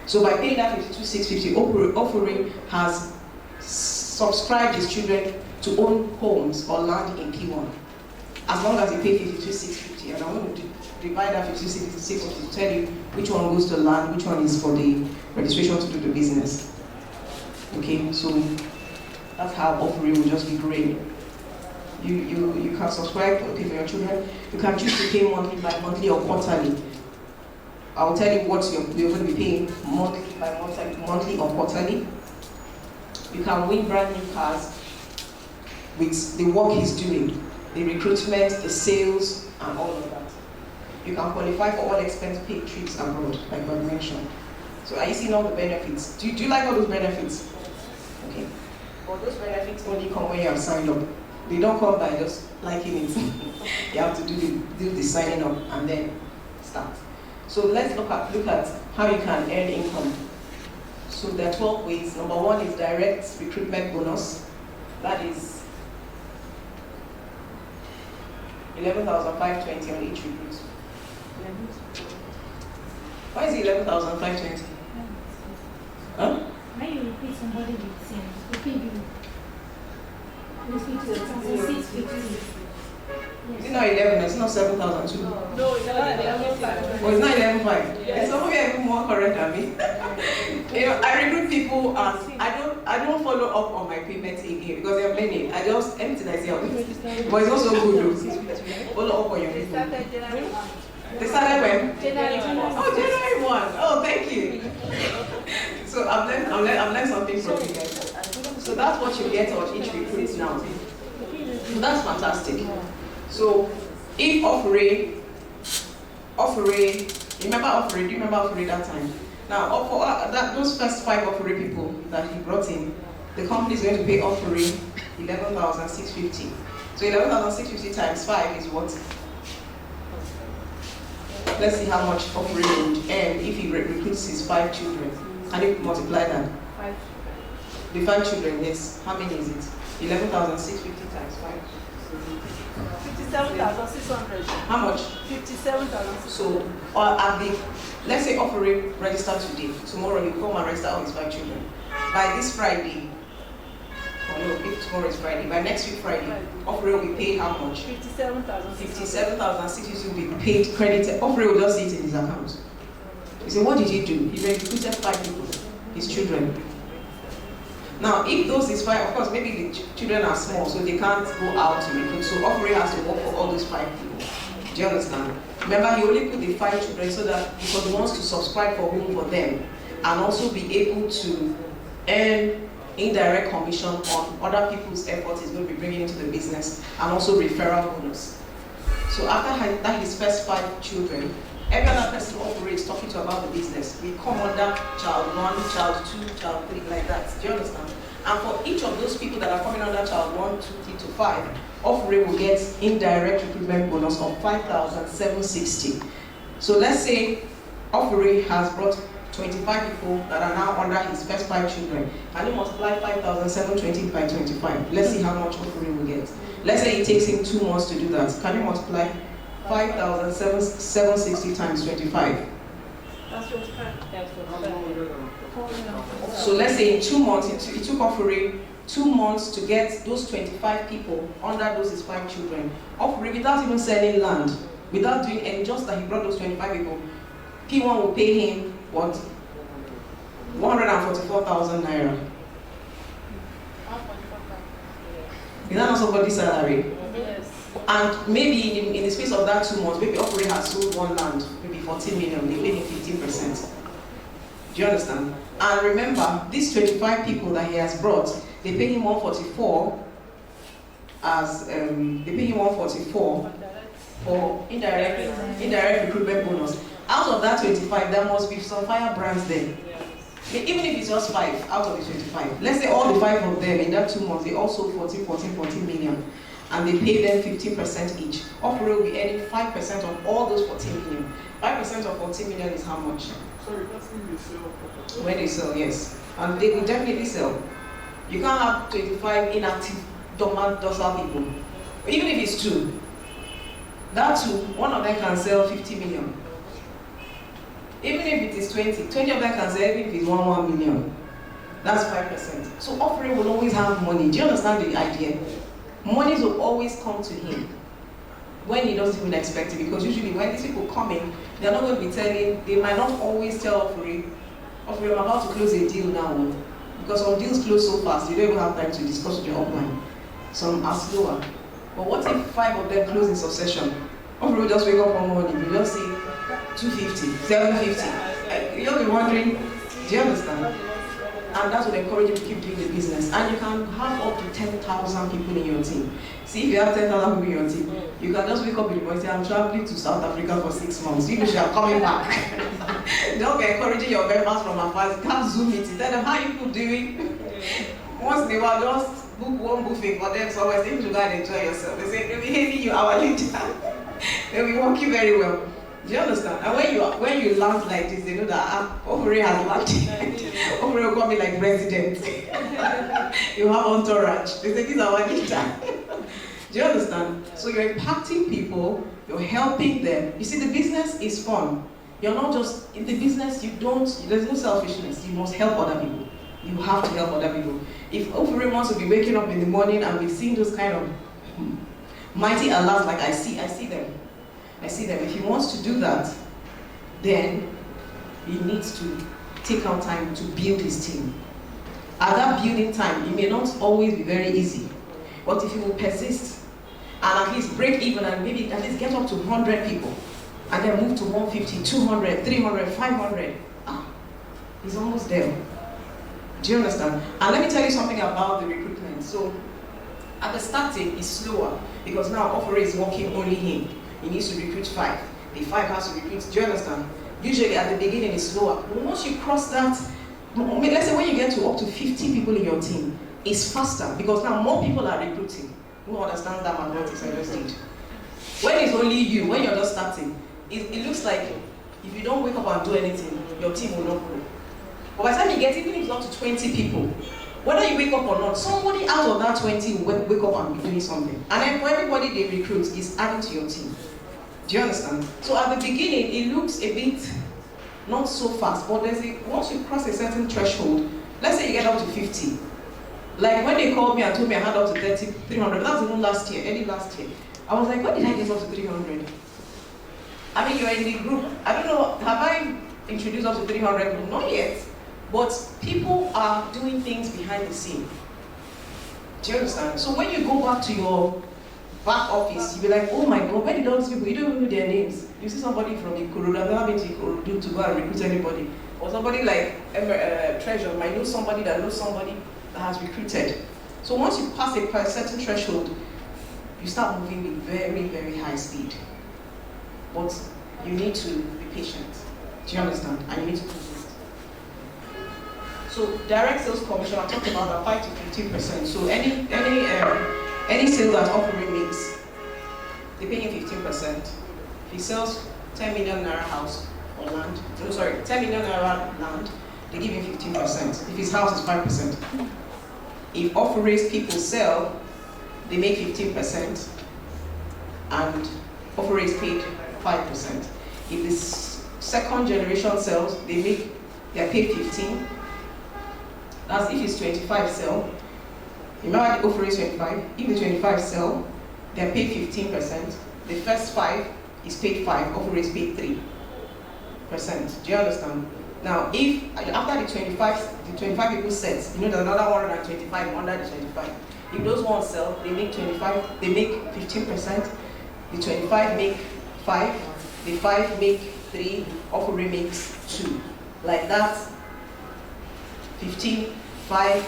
So by paying that 52,650, Ofure has subscribed his children to own homes or land in P1. As long as he pays 52,650. And I'm going to divide that 52,650 to tell you which one goes to land, which one is for the registration to do the business. Okay, so that's how Ofure will just be great. You can subscribe to pay for your children. You can choose to pay monthly, bi-monthly, or quarterly. I'll tell you what you're going to be paying monthly, bi-monthly, or quarterly. You can win brand new cars with the work he's doing, the recruitment, the sales, and all of that. You can qualify for all expense paid trips abroad, like I mentioned. So are you seeing all the benefits? Do you like all those benefits? Okay. But those benefits only come when you have signed up. They don't come by just liking it. You have to do the signing up and then start. So let's look at how you can earn income. So there are 12 ways. Number one is direct recruitment bonus. That is 11,520 on each recruit. Why is it 11,520? Huh? When you repeat somebody with same, repeat you. Repeat 650. Is it not 11? It's not 7,002. No, it's not 11,500. Oh, it's not 11,500. It's somewhere even more correct than me. You know, I recruit people and I don't follow up on my payments again because there are many. I just anything I say I'll do. But it's also good though. Follow up on your people. They started when? January 1. Oh, January 1. Oh, thank you. So I've learned something from you guys. So that's what you get on each recruit now. So that's fantastic. So if Offering, remember Offering? Do you remember Offering that time? Now, for those first 5 Offering people that he brought in, the company is going to pay Offering 11,650. So 11,650 times 5 is what? Let's see how much Offering would earn if he recruits his 5 children. Can you multiply that? 5. The 5 children, yes. How many is it? 11,650 times 5. 57,600. How much? 57,600. So, let's say Offering register today. Tomorrow you come and register all his 5 children. By this Friday, or no, if tomorrow is Friday, by next week Friday, Offering will be paid how much? 57,650 will be paid, credited. Offering will just see it in his account. You say, what did he do? He recruited 5 people, his children. Now, if those is 5, of course, maybe the children are small, so they can't go out to recruit. So Offering has to work for all those 5 people. Do you understand? Remember, he only put the 5 children so that because he wants to subscribe for home for them and also be able to earn indirect commission on other people's efforts he's going to be bringing into the business and also referral bonus. So after that, his first 5 children, every other person Offering is talking to about the business. We come under child 1, child 2, child 3, like that. Do you understand? And for each of those people that are coming under child 1, 2, 3 to 5, Offering will get indirect recruitment bonus of 5,760. So let's say Offering has brought 25 people that are now under his first 5 children. Can you multiply 5,720 by 25? Let's see how much Offering will get. Let's say it takes him 2 months to do that. Can you multiply 5,760 times 25? That's 25. So let's say in 2 months, it took Offering 2 months to get those 25 people under those his 5 children. Offering without even selling land, without doing any, just that he brought those 25 people. P1 will pay him what? 144,000 naira. Is that not somebody's salary? Yes. And maybe in the space of that 2 months, maybe Offering has sold 1 land, maybe 14 million, they pay him 15%. Do you understand? And remember, these 25 people that he has brought, they pay him 144 as they pay him 144 for indirect recruitment bonus. Out of that 25, there must be some fire brands there. Even if it's just 5 out of the 25. Let's say all the 5 of them in that 2 months, they all sold 14 million. And they pay them 15% each. Offering will be earning 5% of all those 14 million. 5% of 14 million is how much? Sorry, that's when they sell. When they sell, yes. And they will definitely sell. You can't have 25 inactive, dormant, docile people. Even if it's 2, that 2, one of them can sell 50 million. Even if it is 20 of them can sell, even if it's 1 million. That's 5%. So Offering will always have money. Do you understand the idea? Money will always come to him when he doesn't even expect it, because usually when these people come in, they're not going to be telling, they might not always tell Offering, I'm about to close a deal now, because some deals close so fast, you don't even have time to discuss with your upline. Some are slower. But what if 5 of them close in succession? Offering will just wake up one morning, you just see 250, 750. You'll be wondering, do you understand? And that will encourage you to keep doing the business. And you can have up to 10,000 people in your team. See, if you have 10,000 people in your team, you can just wake up in the morning and say, I'm traveling to South Africa for 6 months. You are coming back. Don't be encouraging your members from afar. Have Zoom meetings. Tell them how you people doing. once in a while, just book one buffet for them, so always able to go and enjoy yourself. They say, they'll be hating you, our leader. They'll be working very well. Do you understand? And when you land like this, they know that Ovary has landed. Ovary will call me like president. You have entourage. They say, this is our leader. Do you understand? So you're impacting people, you're helping them. You see, the business is fun. You're not just, in the business, there's no selfishness. You must help other people. You have to help other people. If Ovary wants to be waking up in the morning and we've seen those kind of mighty alerts like I see them. I see them. If he wants to do that, then he needs to take out time to build his team. At that building time, it may not always be very easy, but if he will persist and at least break even and maybe at least get up to 100 people and then move to 150, 200, 300, 500, he's almost there. Do you understand? And let me tell you something about the recruitment. So at the starting, it's slower because now Ovary is working only him. He needs to recruit 5. The 5 has to recruit. Do you understand? Usually at the beginning it's slower. But once you cross that, let's say when you get to up to 50 people in your team, it's faster because now more people are recruiting. Who understands that mathematics I just did? When it's only you, when you're just starting, it looks like if you don't wake up and do anything, your team will not grow. But by the time you get, even if it's up to 20 people, whether you wake up or not, somebody out of that 20 will wake up and be doing something. And then for everybody they recruit is adding to your team. Do you understand? So at the beginning, it looks a bit not so fast, but once you cross a certain threshold, let's say you get up to 50. Like when they called me and told me I had up to 300, that was even last year, early last year. I was like, when did I get up to 300? I mean, you're in the group. I don't know, have I introduced up to 300? Not yet. But people are doing things behind the scene. Do you understand? So when you go back to your back office, you'll be like, oh my God, where did all these people, you don't even know their names. You see somebody from Ikorodu, I've never been to Ikorodu to go and recruit anybody. Or somebody like Treasure might know somebody that knows somebody that has recruited. So once you pass a certain threshold, you start moving with very, very high speed. But you need to be patient. Do you understand? And you need to persist. So direct sales commission, I talked about that 5 to 15%. So any sale that Ovary makes, they pay him 15%. If he sells 10 million naira house or land, 10 million naira land, they give him 15%. If his house is 5%. If Ovary's people sell, they make 15%, and Ovary is paid 5%. If this second generation sells, they are paid 15%. That's if it's 25 sell. Remember the Ovary is 25. If the 25 sell, they're paid 15%. The first 5 is paid 5. Ovary is paid 3%. Do you understand? Now, if after the 25 people sets, you know there's another 125 under the 25. If those ones sell, they make 25. They make 15%. The 25 make 5. The 5 make 3. Ovary makes 2. Like that. 15, 5,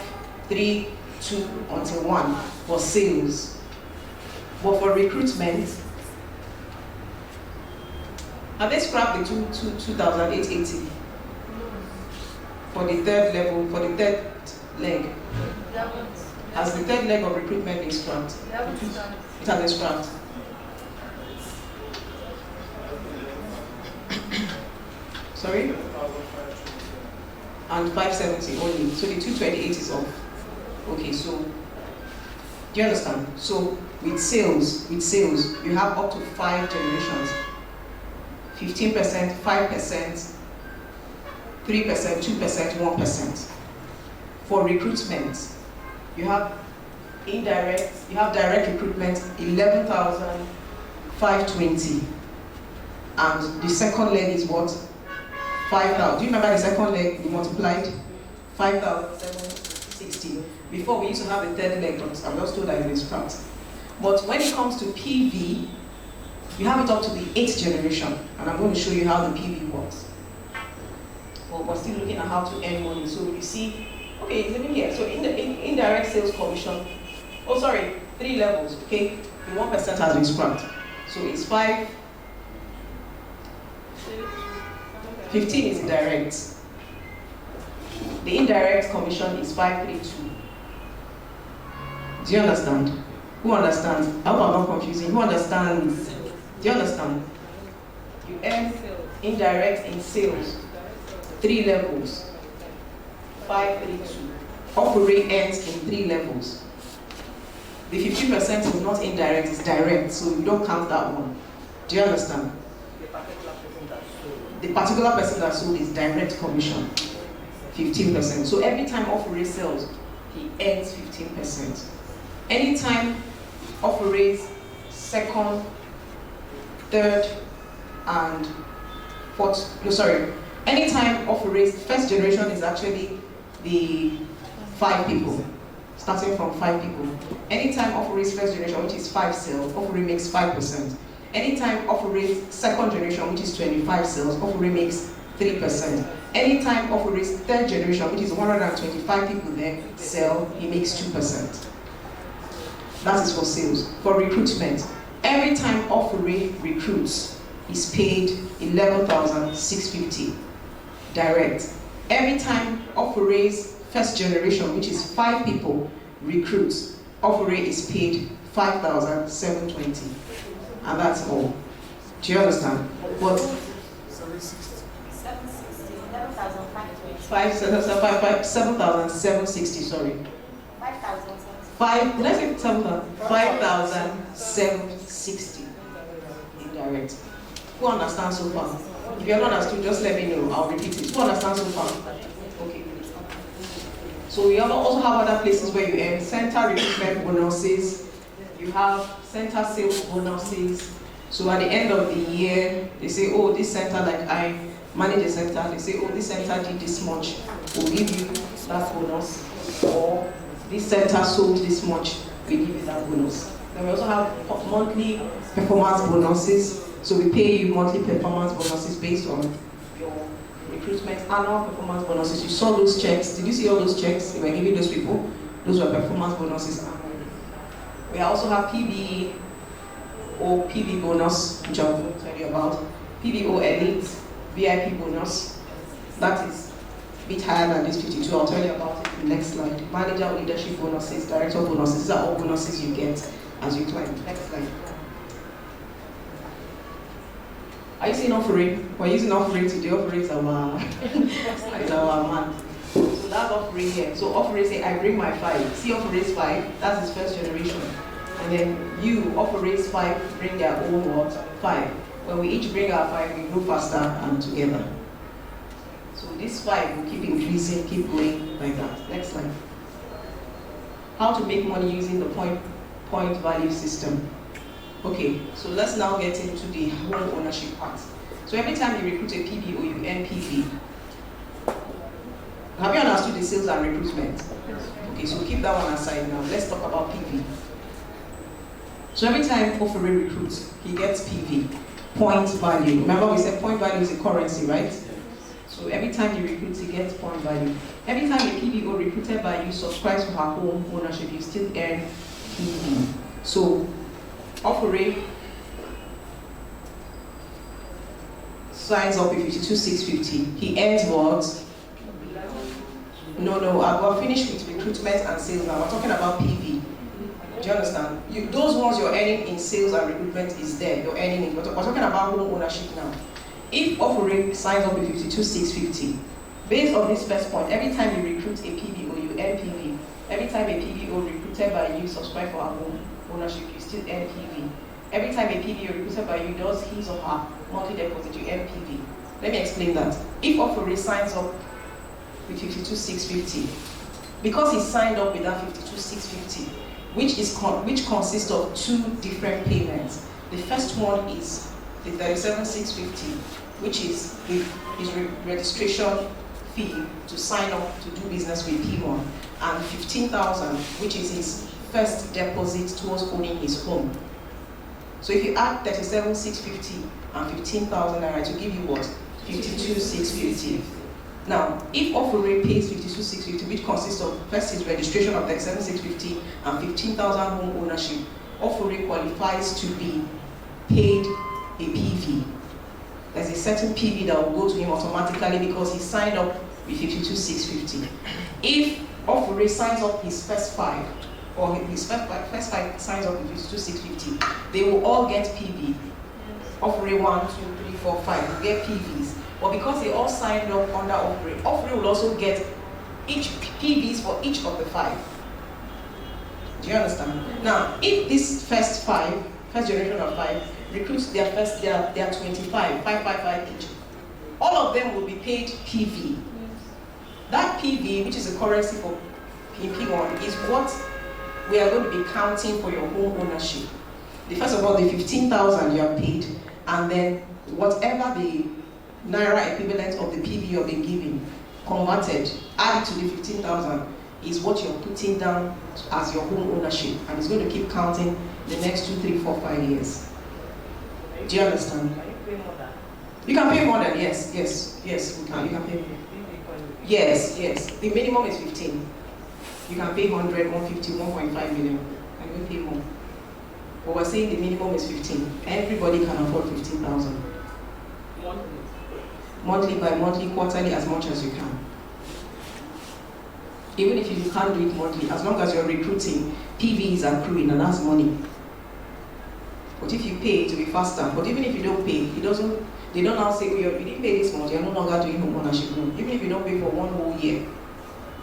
3, 2 until 1 for sales. But for recruitment, have they scrapped the 2,880 for the third level, for the third leg? Has the third leg of recruitment been scrapped? It has been scrapped. Sorry? And 570 only. So the 228 is off. Okay, so do you understand? So with sales, you have up to 5 generations. 15%, 5%, 3%, 2%, 1%. For recruitment, you have direct recruitment, 11,520. And the second leg is what? 5,000. Do you remember the second leg we multiplied? 5,760. Before we used to have a third leg, but I'm just told that it is scrapped. But when it comes to PV, you have it up to the 8th generation, and I'm going to show you how the PV works. But we're still looking at how to earn money. So you see, okay, it's even here. So in the indirect sales commission, 3 levels, okay? The 1% has been scrapped. So it's 5. 15 is direct. The indirect commission is 532. Do you understand? Who understands? I hope I'm not confusing. Who understands? Do you understand? You earn indirect in sales, 3 levels. 532. Operate ends in 3 levels. The 50% is not indirect, it's direct, so you don't count that one. Do you understand? The particular person that sold is direct commission, 15%. So every time Operate sells, he earns 15%. Anytime Operate's second, third, and fourth, no sorry, anytime Operate's first generation is actually the 5 people, starting from 5 people. Anytime Operate's first generation, which is 5 sales, Operate makes 5%. Anytime Operate's second generation, which is 25 sales, Operate makes 3%. Anytime Operate's third generation, which is 125 people there, sell, he makes 2%. That is for sales. For recruitment, every time Operate recruits, he's paid 11,650 direct. Every time Operate's first generation, which is 5 people, recruits, Operate is paid 5,720. And that's all. Do you understand? But 7,760, sorry. 5,000. Did I say 7,000? 5,760 indirect. Who understands so far? If you have not understood, just let me know. I'll repeat it. Who understands so far? Okay. So we also have other places where you earn center recruitment bonuses. You have center sales bonuses. So at the end of the year, they say, oh, this center, like I manage a center, they say, oh, this center did this much. We'll give you that bonus. Or this center sold this much, we give you that bonus. Then we also have monthly performance bonuses. So we pay you monthly performance bonuses based on your recruitment, annual performance bonuses. You saw those checks. Did you see all those checks they were giving those people? Those were performance bonuses. We also have PB or PB bonus, which I will tell you about. PBO Elite, VIP bonus. That is a bit higher than this 52. I'll tell you about it in the next slide. Manager leadership bonuses, director bonuses. These are all bonuses you get as you climb. Next slide. Are you seeing Operate? We're using Operate today. Operate is our man. So that's Operate here. So Operate say, I bring my 5. See Operate's 5, that's his first generation. And then you, Operate's 5, bring their own what? 5. When we each bring our 5, we grow faster and together. So this 5 will keep increasing, keep going like that. Next slide. How to make money using the point value system. Okay, so let's now get into the home ownership part. So every time you recruit a PBO, you earn PV. Have you understood the sales and recruitment? Okay, so keep that one aside now. Let's talk about PV. So every time Operate recruits, he gets PV, point value. Remember we said point value is a currency, right? So every time he recruits, he gets point value. Every time a PBO recruited by you subscribes to her home ownership, you still earn PV. So Operate signs up with 52,650. He earns what? No, I'll finish with recruitment and sales now. We're talking about PV. Do you understand? Those ones you're earning in sales and recruitment is there. You're earning it. We're talking about home ownership now. If Operate signs up with 52,650, based on this first point, every time you recruit a PBO, you earn PV. Every time a PBO recruited by you subscribe for our home ownership, you still earn PV. Every time a PBO recruited by you does his or her monthly deposit, you earn PV. Let me explain that. If Operate signs up with 52,650, because he signed up with that 52,650, which consists of 2 different payments. The first one is the 37,650, which is his registration fee to sign up to do business with Pwan, and 15,000, which is his first deposit towards owning his home. So if you add 37,650 and 15,000 naira to give you what? 52,650. Now, if Operate pays 52,650, which consists of first his registration of 37,650 and 15,000 home ownership, Operate qualifies to be paid a PV. There's a certain PV that will go to him automatically because he signed up with 52,650. If Operate signs up his first 5 or his first five signs up with 2650, they will all get PV. Offering 1, 2, 3, 4, 5 will get PVs. But because they all signed up under offering will also get each PVs for each of the 5. Do you understand? Now, if this first generation of 5 recruits their 25, 5 each, all of them will be paid PV. That PV, which is a currency for P1, is what we are going to be counting for your home ownership. First of all, the 15,000 you have paid, and then whatever the Naira equivalent of the PV you've been given, converted, added to the 15,000, is what you're putting down as your home ownership, and it's going to keep counting the next 2, 3, 4, 5 years. Do you understand? Can you pay more than? You can pay more than, yes, we can. You can pay more. Yes. The minimum is 15. You can pay 100, 150, 1.5 million. And you pay more. But we're saying the minimum is 15. Everybody can afford 15,000. Monthly by monthly, quarterly, as much as you can. Even if you can't do it monthly, as long as you're recruiting, PV is accruing, and that's money. But if you pay, it will be faster. But even if you don't pay, they don't now say, oh, you didn't pay this month, you're no longer doing home ownership. No. Even if you don't pay for 1 whole year,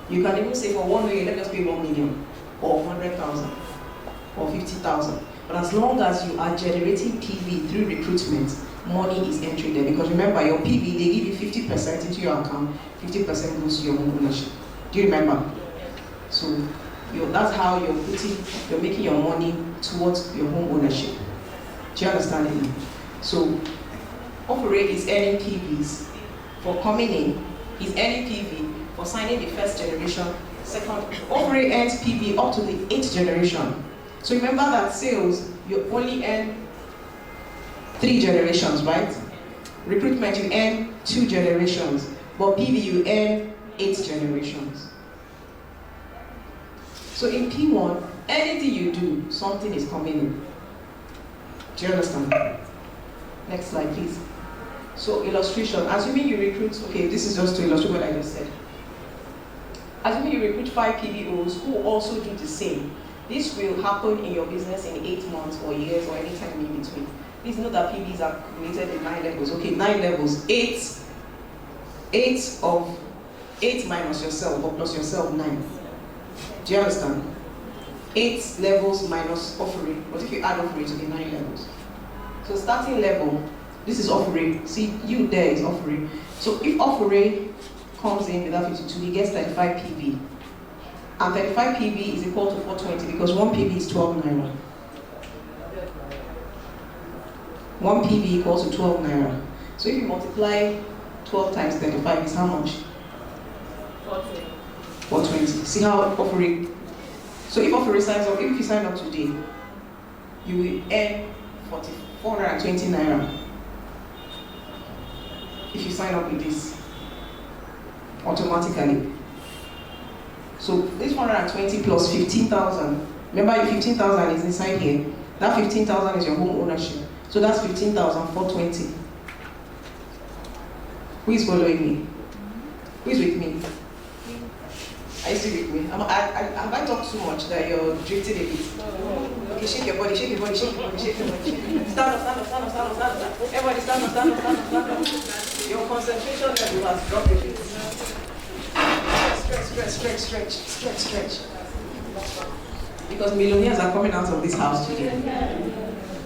you can even say for 1 year, let us pay 1 million, or 100,000, or 50,000. But as long as you are generating PV through recruitment, money is entering there. Because remember, your PV, they give you 50% into your account, 50% goes to your home ownership. Do you remember? So that's how you're making your money towards your home ownership. Do you understand it? So Offer is earning PVs for coming in. He's earning PV for signing the first generation. Second, Offer earns PV up to the 8th generation. So remember that sales, you only earn 3 generations, right? Recruitment, you earn 2 generations. But PV, you earn 8 generations. So in P1, anything you do, something is coming in. Do you understand? Next slide, please. So illustration, assuming you recruit, okay, this is just to illustrate what I just said. Assuming you recruit 5 PBOs who also do the same. This will happen in your business in 8 months or years or any time in between. Please note that PBs are calculated in 9 levels. Okay, 9 levels. 8 minus yourself, or plus yourself, 9. Do you understand? 8 levels minus offering. But if you add offering, it will be 9 levels. So starting level, this is offering. See, you there is offering. So if offering comes in without 52, he gets 35 PV. And 35 PV is equal to 420 because 1 PV is 12 Naira. 1 PV equals to 12 Naira. So if you multiply 12 times 35 is how much? 420. 420. See how offering. So if offering signs up, if you sign up today, you will earn 420 Naira. If you sign up with this, automatically. So this 420 plus 15,000. Remember, 15,000 is inside here. That 15,000 is your home ownership. So that's 15,420. Who is following me? Who is with me? Are you still with me? Have I talked too much that you're drifting a bit? Okay, shake your body, shake your body, shake your body, shake your body. Stand up, stand up, stand up, stand up, stand up. Everybody stand up, stand up, stand up, stand up. Your concentration level has dropped a bit. Stretch. Because millionaires are coming out of this house today.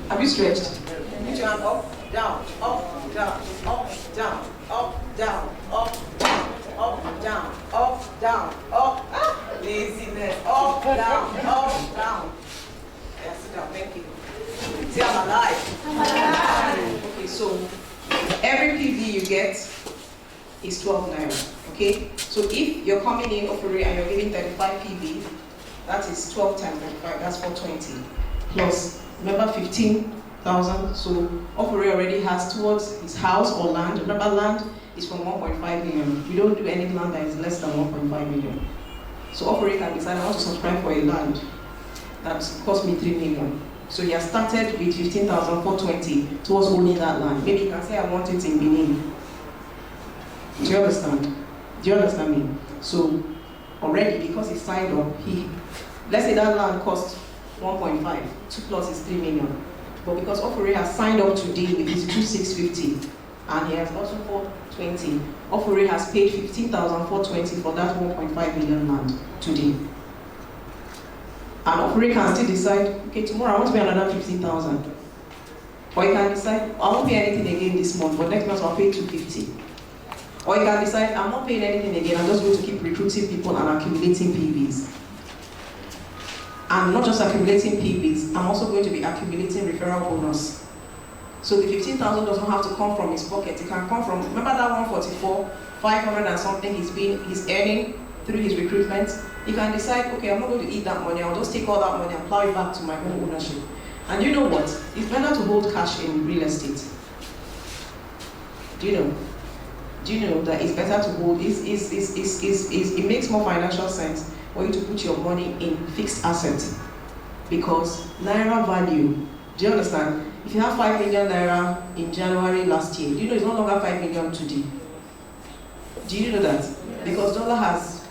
Have you stretched? Put your hand up, down, up, down, up, down, up, down, up, down, up, down, up, down, up. Ah, laziness. Up, down, up, down. Yeah, sit down. Thank you. See, I'm alive. I'm alive. Okay, so every PV you get is 12 Naira. Okay, so if you're coming in offering and you're giving 35 PV, that is 12 times 35, that's 420. Plus, remember 15,000, so offering already has towards his house or land. Remember, land is from 1.5 million. We don't do any land that is less than 1.5 million. So offering can decide, I want to subscribe for a land that cost me 3 million. So he has started with 15,420 towards owning that land. Maybe you can say, I want it in Benin. Do you understand? Do you understand me? So already, because he signed up, let's say that land costs 1.5, 2 plots is 3 million. But because Ofure has signed up today with his 2,650 and he has also 420, Ofure has paid 15,420 for that 1.5 million land today. And Ofure can still decide, okay, tomorrow I want to pay another 15,000. Or you can decide, I won't pay anything again this month, but next month I'll pay 250. Or you can decide, I'm not paying anything again, I'm just going to keep recruiting people and accumulating PBs. And not just accumulating PBs, I'm also going to be accumulating referral bonus. So the 15,000 does not have to come from his pocket. It can come from, remember that 144, 500 and something he's earning through his recruitment? He can decide, okay, I'm not going to eat that money, I'll just take all that money and plow it back to my home ownership. And you know what? It's better to hold cash in real estate. Do you know? Do you know that it's better to hold? It makes more financial sense for you to put your money in fixed assets, because naira value. Do you understand? If you have 5 million naira in January last year, do you know it's no longer 5 million today? Do you know that? Because dollar has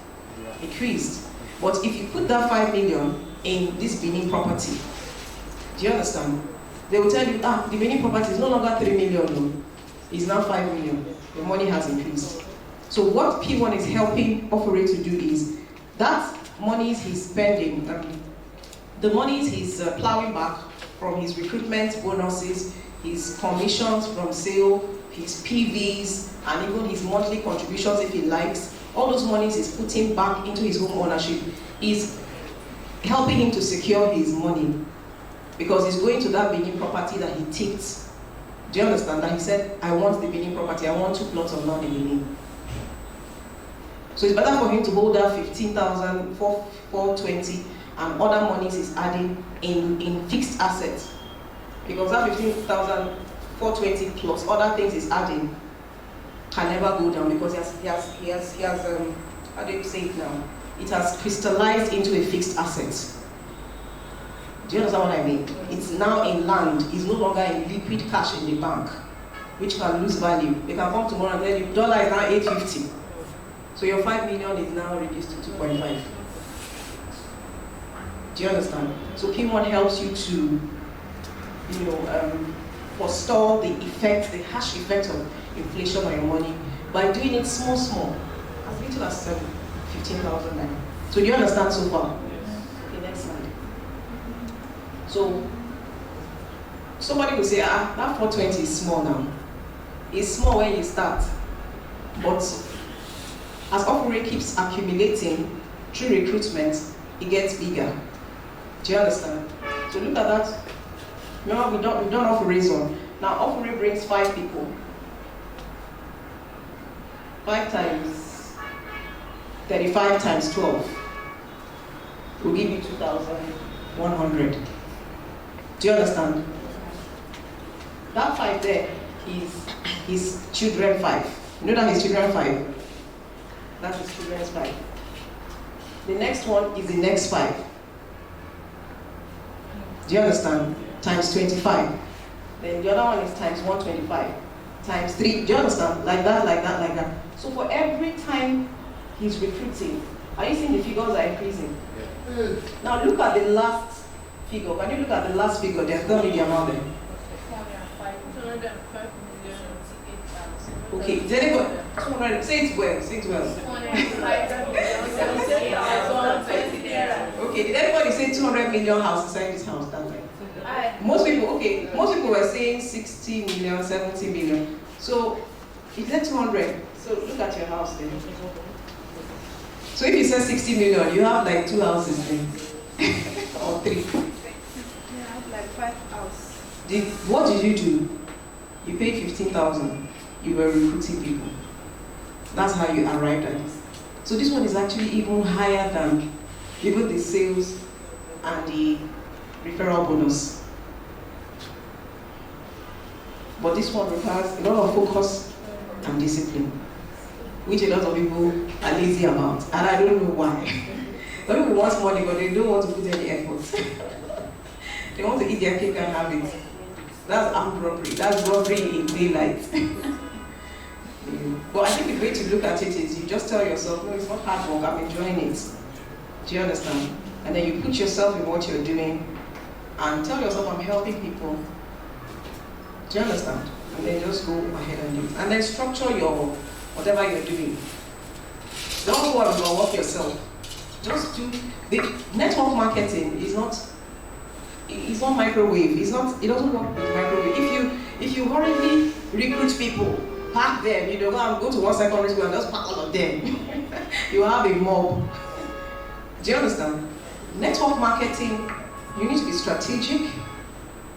decreased. But if you put that 5 million in this Benin property, do you understand? They will tell you, the Benin property is no longer 3 million, no. It's now 5 million. The money has increased. So what P1 is helping Ofure to do is, that money he's spending, the money he's plowing back from his recruitment bonuses, his commissions from sale, his PVs, and even his monthly contributions if he likes, all those monies he's putting back into his home ownership is helping him to secure his money, because he's going to that Benin property that he ticked. Do you understand? That he said, I want the Benin property, I want 2 plots of land in Benin. So it's better for him to hold that 15,420 and other monies he's adding in fixed assets. Because that 15,420 plus other things he's adding can never go down, because he has how do you say it now? It has crystallized into a fixed asset. Do you understand what I mean? It's now in land, it's no longer in liquid cash in the bank, which can lose value. They can come tomorrow and tell you, dollar is now 850. So your 5 million is now reduced to 2.5. Do you understand? So P1 helps you to, forestall the effect, the harsh effect of inflation on your money by doing it small, as little as 15,000 naira. So do you understand so far? Okay, next slide. So somebody will say, that 420 is small now. It's small when you start, but as Ofure keeps accumulating through recruitment, it gets bigger. Do you understand? So look at that. Remember, we've done Ofure's one. Now Ofure brings 5 people. 5 times 35 times 12 will give you 2,100. Do you understand? That 5 there is his children 5. You know that his children 5? That's his children's 5. The next one is the next 5. Do you understand? Times 25. Then the other one is times 125. Times 3. Do you understand? Like that, like that, like that. So for every time he's recruiting, are you seeing the figures are increasing? Yeah. Now look at the last figure. Can you look at the last figure? There's not really amount there. Okay, is anybody 200? Say it well. Say it well. Okay, did anybody say 200 million house inside this house that time? Most people were saying 60 million, 70 million. So it's at 200. So look at your house then. So if you say 60 million, you have like 2 houses then. Or 3. Yeah, I have like 5 houses. What did you do? You paid 15,000. You were recruiting people. That's how you arrived at this. So this one is actually even higher than even the sales and the referral bonus. But this one requires a lot of focus and discipline, which a lot of people are lazy about, and I don't know why. Some people want money, but they don't want to put any effort. They want to eat their cake and have it. That's armed robbery. That's robbery in daylight. But I think the way to look at it is you just tell yourself, no, it's not hard work, I'm enjoying it. Do you understand? and then you put yourself in what you're doing, and tell yourself, I'm helping people. Do you understand? And then just go ahead and do it. And then structure your, whatever you're doing. Don't go and overwork yourself. Just do, the network marketing is not, it's not microwave. It doesn't work with microwave. If you hurriedly recruit people, pack them, you know, go to one secondary school and just pack all of them, you have a mob. Do you understand? Network marketing, you need to be strategic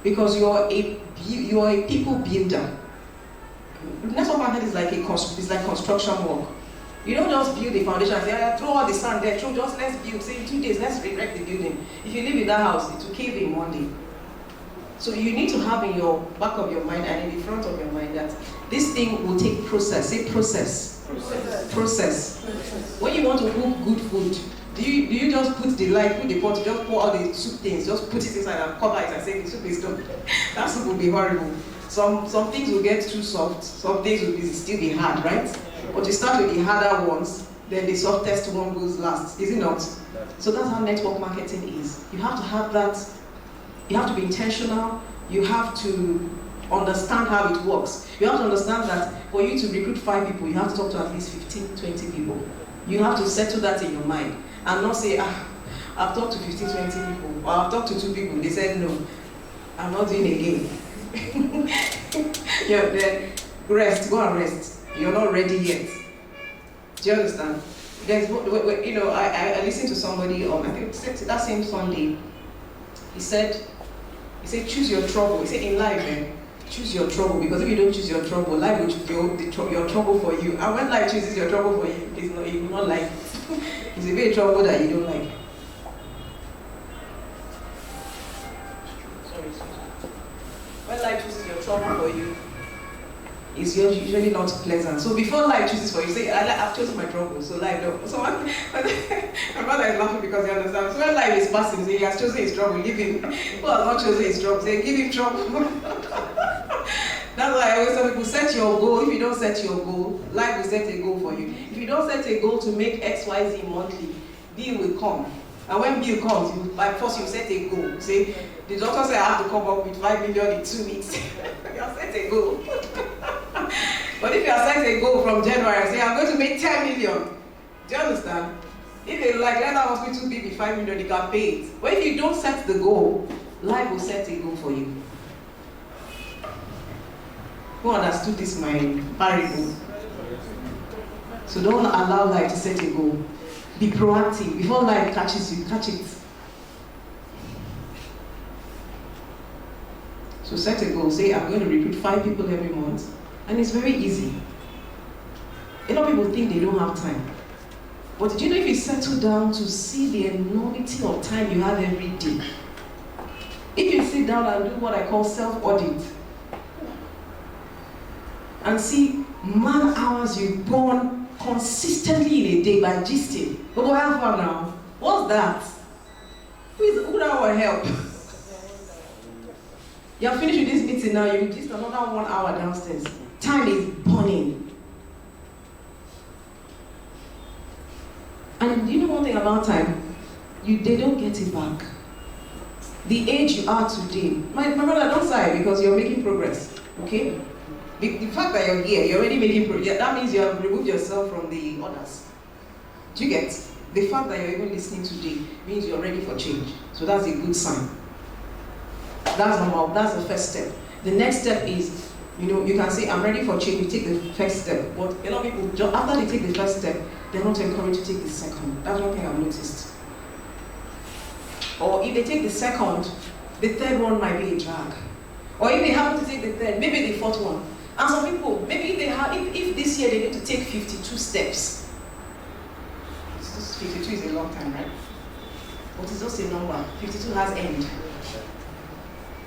because you're a people builder. Network marketing is like construction work. You don't just build the foundation and say, throw all the sand there, just let's build. Say in 2 days, let's erect the building. If you live in that house, it will cave in 1 day. So you need to have in your back of your mind and in the front of your mind that this thing will take process. Say process. Process. When you want to cook good food, do you just put the light, put the pot, just pour all the soup things, just put it inside and cover it and say the soup is done? That soup will be horrible. Some things will get too soft, some things will still be hard, right? But you start with the harder ones, then the softest one goes last, is it not? So that's how network marketing is. You have to have that, you have to be intentional, you have to understand how it works. You have to understand that for you to recruit 5 people, you have to talk to at least 15, 20 people. You have to settle that in your mind and not say, I've talked to 15, 20 people, or I've talked to 2 people, they said no, I'm not doing it again. Yeah, then rest, go and rest. You're not ready yet. Do you understand? There's, you know, I listened to somebody on, I think that same Sunday. He said, choose your trouble. He said, in life, choose your trouble, because if you don't choose your trouble, life will choose your trouble for you. And when life chooses your trouble for you, it will not like. It's a very trouble that you don't like. Sorry. When life chooses your trouble for you, it's usually not pleasant. So before life chooses for you, say, I've chosen my trouble, so life don't. So my brother is laughing because he understands. So when life is passing, say, he has chosen his trouble, leave him. Who has not chosen his trouble, say, give him trouble. That's why I always tell people, set your goal. If you don't set your goal, life will set a goal for you. If you don't set a goal to make XYZ monthly, bill will come. And when bill comes, by force you set a goal. Say, the doctor said I have to come up with 5 million in 2 weeks. You have set a goal. But if you have set a goal from January, say I'm going to make 10 million. Do you understand? If they let that hospital be 5 million, you can pay it. But if you don't set the goal, life will set a goal for you. Who understood this my parable? So don't allow life to set a goal. Be proactive. Before life catches you, catch it. So set a goal. Say, I'm going to recruit 5 people every month. And it's very easy. A lot of people think they don't have time. But did you know if you settle down to see the enormity of time you have every day? If you sit down and do what I call self-audit, and see man hours you burn consistently in a day by gisting. But go have fun now. What's that? Who that will help? You have finished with this meeting now, you just another 1 hour downstairs. Time is burning. And you know one thing about time? They don't get it back. The age you are today, my brother, don't sigh because you're making progress, okay? The fact that you're here, you're already making progress, that means you have removed yourself from the others. Do you get? The fact that you're even listening today means you're ready for change. So that's a good sign. That's the first step. The next step is, you can say, I'm ready for change, you take the first step. But a lot of people, after they take the first step, they're not encouraged to take the second. That's one thing I've noticed. Or if they take the second, the third one might be a drag. Or if they happen to take the third, maybe the fourth one. And some people, maybe if this year they need to take 52 steps. 52 is a long time, right? But it's just a number. 52 has end.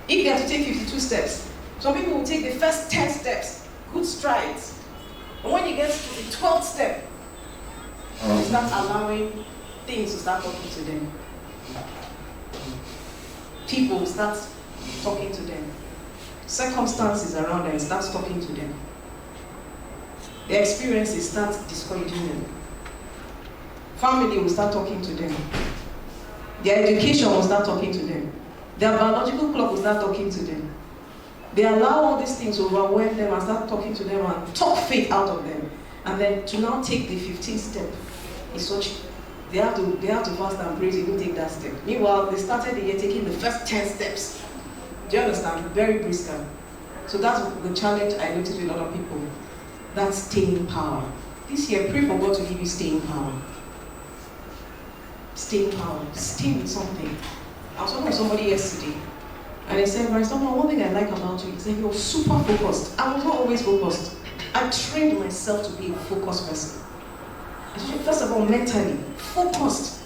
If they have to take 52 steps, some people will take the first 10 steps, good strides. And when you get to the 12th step, you start allowing things to start talking to them. People start talking to them. Circumstances around them start talking to them. Their experiences start discouraging them. Family will start talking to them. Their education will start talking to them. Their biological clock will start talking to them. They allow all these things to overwhelm them and start talking to them and talk faith out of them. And then to now take the 15th step is such, they have to fast and pray to even take that step. Meanwhile, they started the year taking the first 10 steps. Do you understand? Very brisker. So that's the challenge I noticed with a lot of people. That's staying power. This year, pray for God to give you staying power. Staying power. Stay with something. I was talking to somebody yesterday, and they said, one thing I like about you is that you're super focused. I was not always focused. I trained myself to be a focused person. First of all, mentally, focused.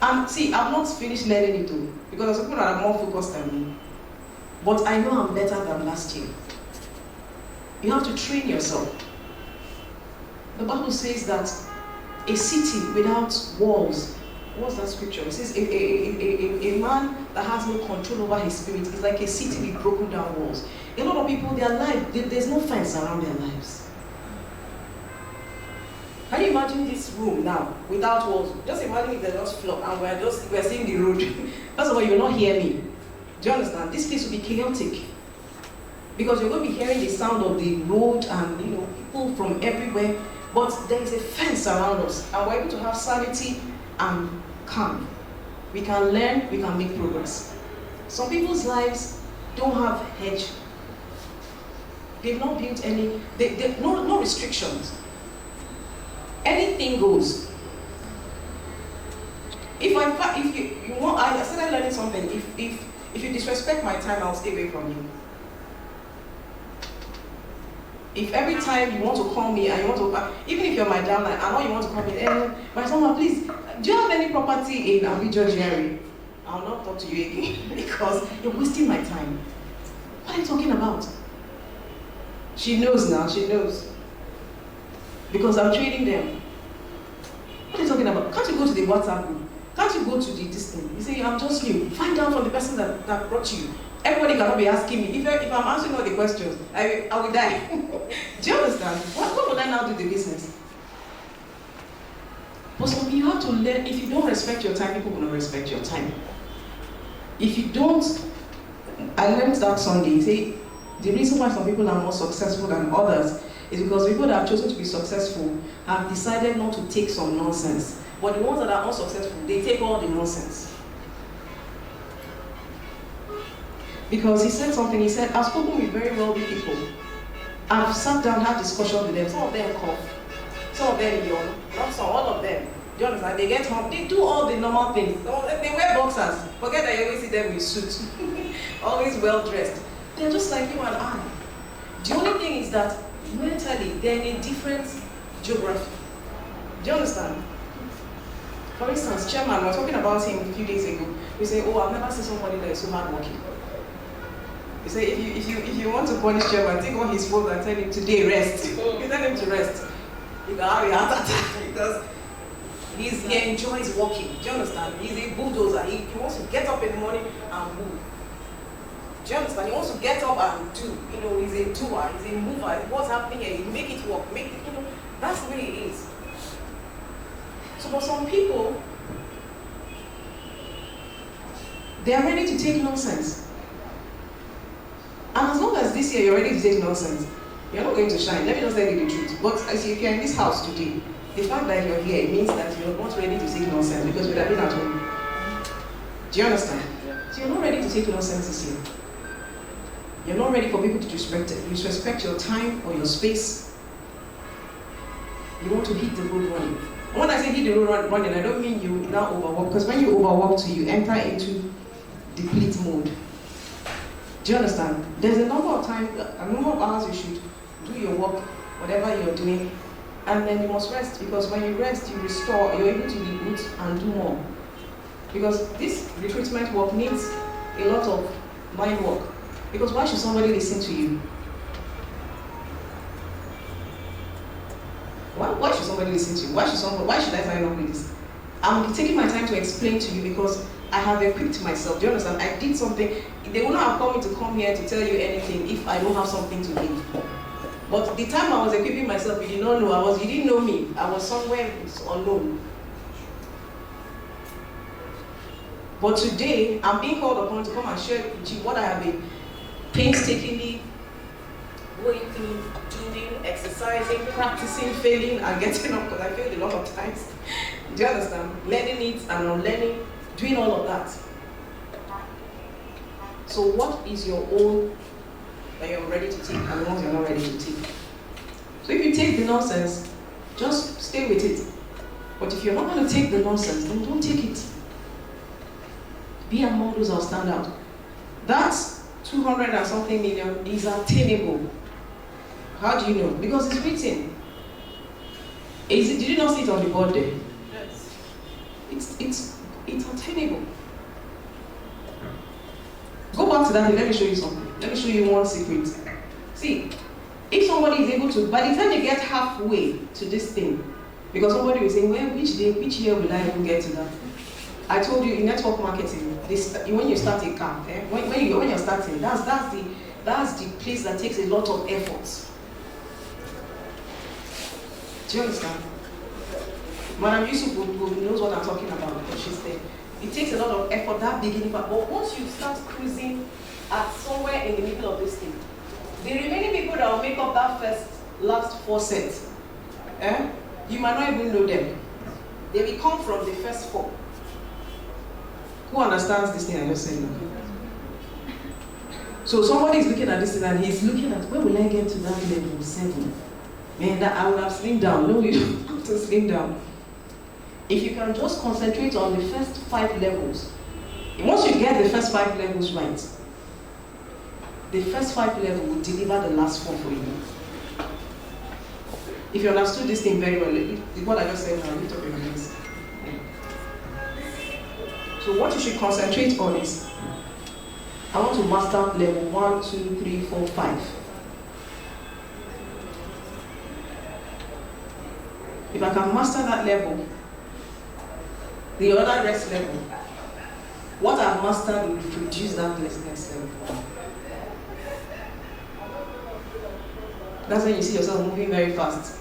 And see, I've not finished learning it too, because there's people that are more focused than me. But I know I'm better than last year. You have to train yourself. The Bible says that a city without walls, what's that scripture? It says a man that has no control over his spirit is like a city with broken down walls. A lot of people, their life, there's no fence around their lives. Can you imagine this room now without walls? Just imagine if there's just floor and we're seeing the road. First of all, you will not hear me. Do you understand? This place will be chaotic. Because you're going to be hearing the sound of the road and people from everywhere. But there is a fence around us, and we're able to have sanity and calm. We can learn, we can make progress. Some people's lives don't have hedge. They've not built any, no restrictions. Anything goes. If you want, I started learning something. If you disrespect my time, I'll stay away from you. If every time you want to call me and you want to, even if you're my downline, I know you want to call me, my son, please, do you have any property in Abijo Jerry? I'll not talk to you again because you're wasting my time. What are you talking about? She knows now, she knows. Because I'm training them. What are you talking about? Can't you go to the WhatsApp group? Can't you go to this thing? You say, I'm just new. Find out from the person that brought you. Everybody cannot be asking me. If I'm answering all the questions, I will die. Do you understand? What will I now do the business? But so you have to learn, if you don't respect your time, people will not respect your time. If you don't, I learned that Sunday, say, the reason why some people are more successful than others is because people that have chosen to be successful have decided not to take some nonsense. But the ones that are unsuccessful, they take all the nonsense. Because he said something, he said, I've spoken with very wealthy people. I've sat down, had discussion with them. Some of them cough, some of them yawn, not some, all of them. Do you understand? They get home, they do all the normal things. They wear boxers. Forget that you always see them with suits. Always well dressed. They're just like you and I. The only thing is that mentally, they're in a different geography. Do you understand? For instance, Chairman, we were talking about him a few days ago. We say, oh, I've never seen somebody that is so hardworking. You say, if you want to punish Chairman, take on his phone and tell him today rest. You tell him to rest. You can have a heart attack because he enjoys walking. Do you understand? He's a bulldozer. He wants to get up in the morning and move. Do you understand? He wants to get up and do. He's a doer. He's a mover. What's happening here? You make it work. Make it. That's the way it is. So for some people, they are ready to take nonsense. And as long as this year you're ready to take nonsense, you're not going to shine. Let me just tell you the truth. But as if you're in this house today, the fact that you're here means that you're not ready to take nonsense because you'd have been at home. Do you understand? Yeah. So you're not ready to take nonsense this year. You're not ready for people to disrespect your time or your space. You want to hit the road running. And when I say hit the road running, I don't mean you now overwork, because when you overwork you enter into deplete mode. Do you understand? There's a number of time, a number of hours you should do your work, whatever you're doing, and then you must rest, because when you rest, you restore, you're able to reboot and do more. Because this recruitment work needs a lot of mind work. Because why should somebody listen to you? Why should somebody listen to you? Why should I sign up with this? I'm taking my time to explain to you because I have equipped myself. Do you understand? I did something. They wouldn't have called me to come here to tell you anything if I don't have something to give. But the time I was equipping myself, you did not know. You didn't know me. I was somewhere unknown. But today, I'm being called upon to come and share with you what I have been painstakingly going through, doing, exercising, practicing, failing, and getting up, because I failed a lot of times. Do you understand? Learning it and unlearning, doing all of that. So what is your own that you're ready to take and the ones you're not ready to take? So if you take the nonsense, just stay with it. But if you're not going to take the nonsense, then don't take it. Be among those that will stand out. That's 200 and something million is attainable. How do you know? Because it's written. Did you not see it on the board there? Yes. It's attainable. Go back to that and let me show you something. Let me show you one secret. See, if somebody is able to, by the time they get halfway to this thing, because somebody will say, well, which year will I even get to that? I told you in network marketing, when you start a car, when you're starting, that's the place that takes a lot of effort. Do you understand? Madam Yusuf knows what I'm talking about because she's there. It takes a lot of effort, that beginning part, but once you start cruising at somewhere in the middle of this thing, the remaining people that will make up that last 4 sets, you might not even know them. They will come from the first 4. Who understands this thing I just said now? So somebody is looking at this thing and he's looking at, where will I get to that level 7? Man, that I would have slimmed down. No, you don't have to slim down. If you can just concentrate on the first 5 levels, once you get the first 5 levels right, the first 5 levels will deliver the last 4 for you. If you understood this thing very well, what I just said now, lift up your hands. So what you should concentrate on is, I want to master level 1, 2, 3, 4, 5. If I can master that level, the other rest level, what I've mastered will produce that next level. That's when you see yourself moving very fast.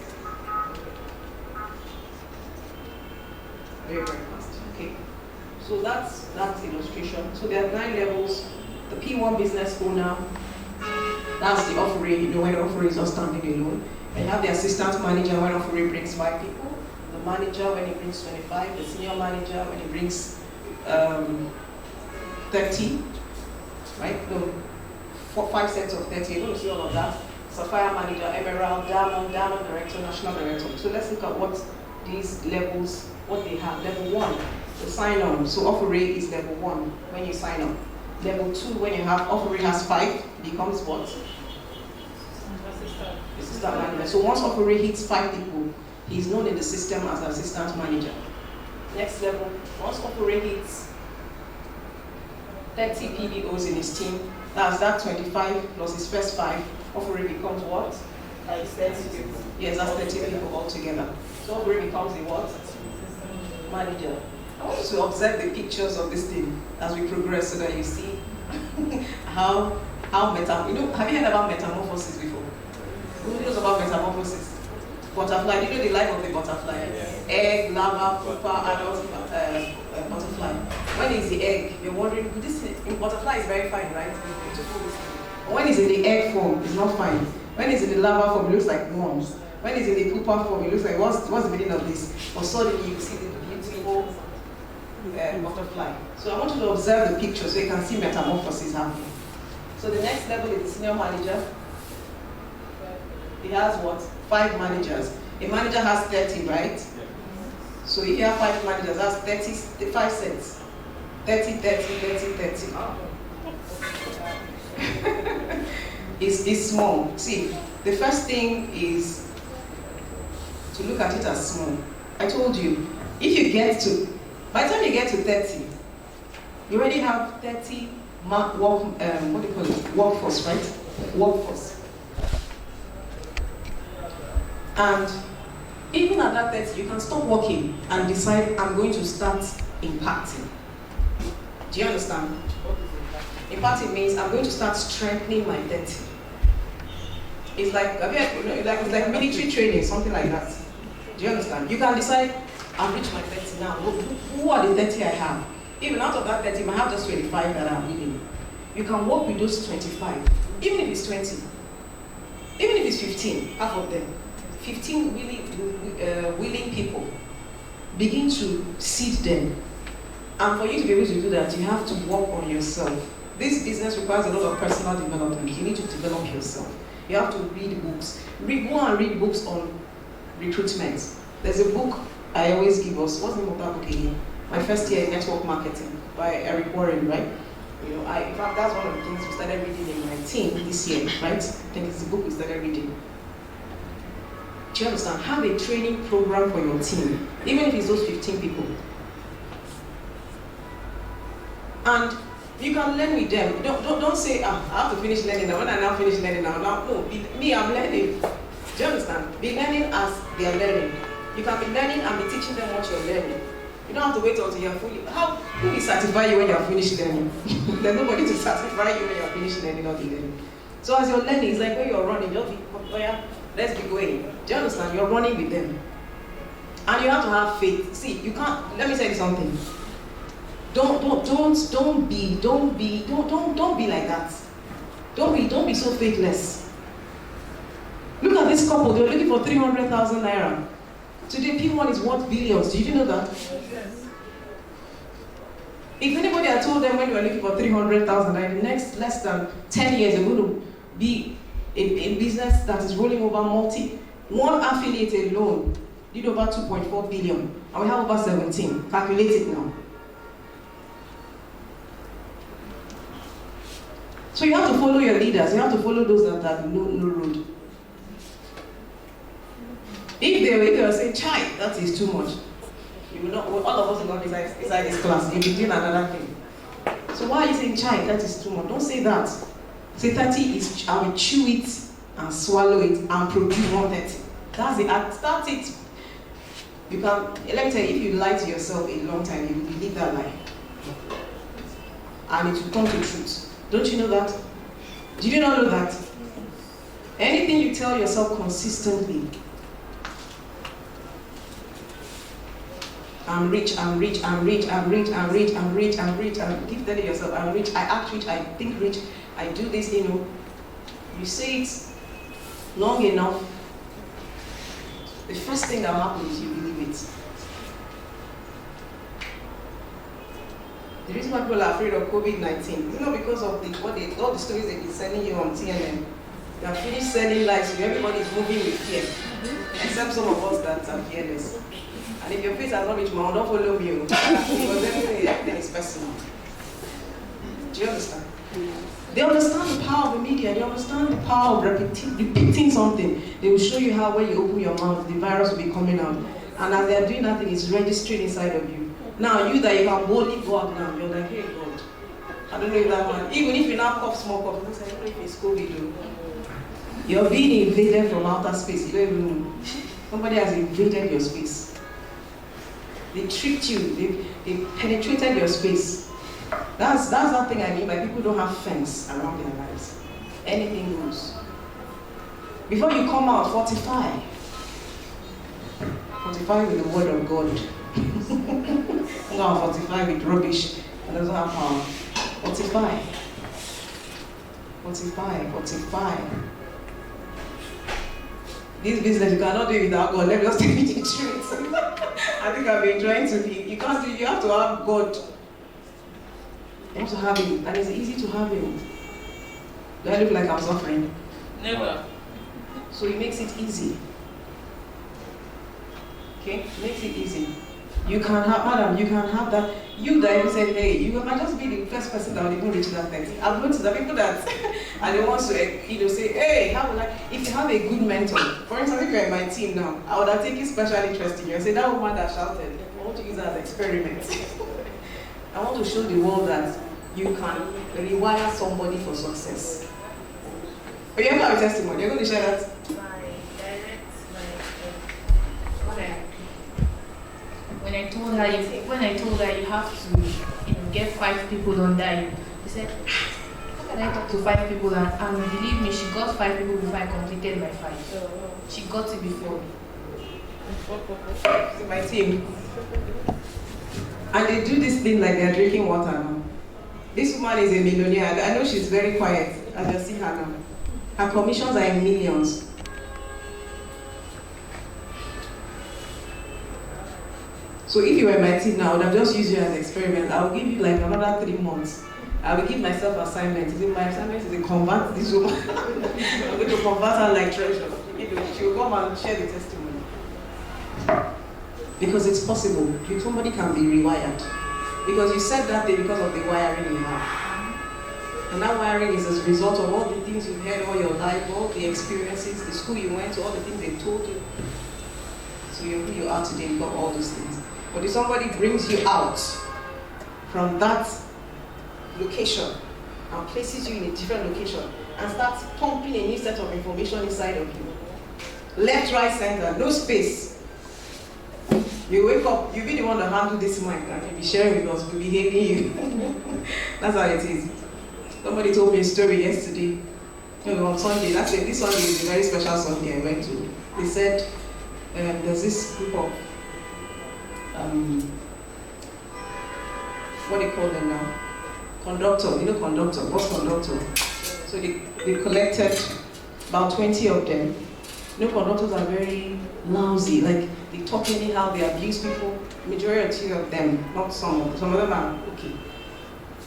Very, very fast. Okay. So that's illustration. So there are 9 levels. The P1 business owner, that's the offering, when the offering is not standing alone. And you have the assistant manager when offering brings 5 people. The manager when he brings 25. The senior manager when he brings 30. Right? No, 5 sets of 30. You're going to see all of that. Sapphire manager, emerald, diamond director, national director. So let's look at what these levels, what they have. Level 1, the sign on. So offer rate is level 1 when you sign up. Level 2, when you have offer rate has 5, becomes what? Assistant manager. So once offer rate hits 5 people, he's known in the system as assistant manager. Next level, once offer rate hits 30 PBOs in his team, that's that 25 plus his first 5. Offering becomes what? Like 30 people. Yes, that's 30 people altogether. So offering becomes a what? Manager. I want you to observe the pictures of this thing as we progress so that you see how have you heard about metamorphosis before? Who knows about metamorphosis? Butterfly, do you know the life of the butterfly? Yes. Egg, larva, pupa, adult butterfly. When is the egg? You're wondering, this butterfly is very fine, right? Beautiful. When it's in the egg form, it's not fine. When it's in the larva form, it looks like worms. When it's in the pupa form, it looks like, what's the meaning of this? Or suddenly you see the beautiful butterfly. So I want you to observe the picture so you can see metamorphosis happening. So the next level is the senior manager. He has what? 5 managers. A manager has 30, right? Yeah. So if you have 5 managers, that's 35 sets. 30, 30, 30, 30. It's small. See, the first thing is to look at it as small. I told you, if you get to, by the time you get to 30, you already have 30 workforce, right? Workforce. And even at that 30, you can stop working and decide, I'm going to start impacting. Do you understand? Impacting means I'm going to start strengthening my 30. It's like military training, something like that. Do you understand? You can decide, I've reached my 30 now. Who are the 30 I have? Even out of that 30, you might have just 25 that are willing. You can work with those 25, even if it's 20, even if it's 15, half of them. 15 willing people. Begin to seed them. And for you to be able to do that, you have to work on yourself. This business requires a lot of personal development. You need to develop yourself. You have to read books. Go and read books on recruitment. There's a book I always give us. What's the name of that book again? My first year in network marketing by Eric Warren, right? You know, in fact, that's one of the things we started reading in my team this year, right? I think it's the book we started reading. Do you understand? Have a training program for your team, even if it's those 15 people. And you can learn with them. Don't say, I have to finish learning now. When I now finish learning now, no, I'm learning. Do you understand? Be learning as they are learning. You can be learning and be teaching them what you're learning. You don't have to wait until you're fully. Who will certify you when you're finished learning? There's nobody to certify you when you're finished learning or learning. So as you're learning, it's like when you're running, you'll be, oh yeah, let's be going. Do you understand? You're running with them. And you have to have faith. See, you can't, let me tell you something. Don't be like that. Don't be so faithless. Look at this couple, they were looking for 300,000 naira. Today, P1 is worth billions. Did you know that? Yes. If anybody had told them when they were looking for 300,000, in the next less than 10 years, they're going to be a business that is rolling over one affiliate alone did over 2.4 billion, and we have over 17. Calculate it now. So you have to follow your leaders. You have to follow those that have no road. If they will say, "Chai, that is too much," you will not. All of us will not be inside this class. You'll be doing another thing. So why are you saying, "Chai, that is too much"? Don't say that. Say 30 is. I will chew it and swallow it and produce 130. That's it. Start it. You can. Let me tell you, if you lie to yourself a long time, you will believe that lie, and it will come to truth. Don't you know that? Did you not know that? Anything you tell yourself consistently. I'm rich, I'm rich, I'm rich, I'm rich, I'm rich, I'm rich, I'm rich, and keep telling yourself, I'm rich, I act rich, I think rich, I do this, you know. You say it long enough, the first thing that will happen is you believe it. The reason why people are afraid of COVID-19 is not because of all the stories they've been sending you on TNN. They have finished selling lies to you. Everybody is moving with fear, except some of us that are fearless. And if your face has not reached my own, don't follow me. Because everything is personal. Do you understand? They understand the power of the media. They understand the power of repeating something. They will show you how when you open your mouth, the virus will be coming out. And as they are doing that thing, it's registering inside of you. Now, you that you can boldly go out now, you're like, hey, God. I don't know if that one. Even if you now cough, small cough, I don't know if it's COVID. You're being invaded from outer space. You don't even know. Somebody has invaded your space. They tricked you. They penetrated your space. That's that thing I mean by people don't have fence around their lives. Anything goes. Before you come out, fortify. Fortify with the word of God. Not fortify with rubbish. It doesn't have power. Fortify. Fortify. Fortify. This business, you cannot do it without God. Let me just tell you the truth. I think I've been trying to be. You can't do it. You have to have God. You have to have Him. And it's easy to have Him. Do I look like I'm suffering? Never. So He makes it easy. Okay? Makes it easy. You can have, madam, you can have that. You that even said, hey, you might just be the first person that will even reach that 30. I've noticed that people that are the ones to say, hey, how will I? If you have a good mentor, for instance, if you're in my team now, I would have taken special interest in you and say, that woman that shouted, I want to use that as an experiment. I want to show the world that you can rewire somebody for success. But you have a testimony. You're going to share that? When I told her you have to get 5 people under you, she said, how can I talk to 5 people? And believe me, she got 5 people before I completed my 5. She got it before me. My team. And they do this thing like they're drinking water now. This woman is a millionaire. I know she's very quiet. I just see her now. Her commissions are in millions. So if you were my team now, I would have just used you as an experiment. I will give you like another 3 months. I will give myself assignment. My assignment is to convert this woman. I'm going to convert her like treasure. She will come and share the testimony. Because it's possible. Somebody can be rewired. Because you said that day because of the wiring you have. And that wiring is as a result of all the things you've heard all your life, all the experiences, the school you went to, all the things they told you. So you're who you are today, you got all those things. But if somebody brings you out from that location and places you in a different location and starts pumping a new set of information inside of you, left, right, center, no space. You wake up, you be the one that handle this mic and you'll be sharing with us, we'll be hating you. That's how it is. Somebody told me a story yesterday. On Sunday, this Sunday is a very special Sunday I went to. They said there's this group of what do you call them now? Conductor, you know conductor, what's conductor? So they collected about 20 of them. You know conductors are very lousy, like they talk anyhow, they abuse people. Majority of them, not some of them are okay.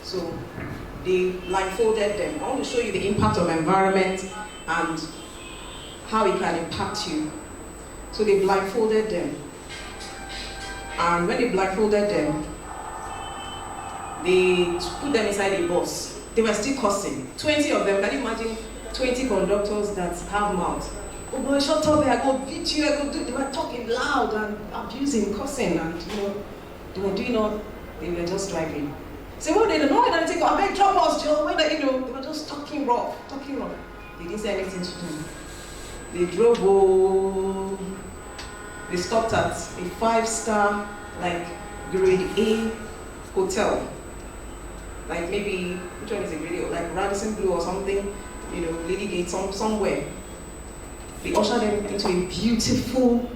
So they blindfolded them. I want to show you the impact of environment and how it can impact you. So they blindfolded them. And when they blindfolded them, they put them inside a bus. They were still cussing. 20 of them, can you imagine 20 conductors that have mouths? Oh boy, shut up, I go beat you, I go do. They were talking loud and abusing, cussing, and they were doing all, they were just driving. So what they don't know, they take, I drop us, Joe, they were just talking rough. They didn't say anything to do. They drove home. They stopped at a 5-star, like grade A hotel. Like maybe, which one is a grade A? Like Radisson Blue or something, Lady Gate, somewhere. They ushered them into a beautiful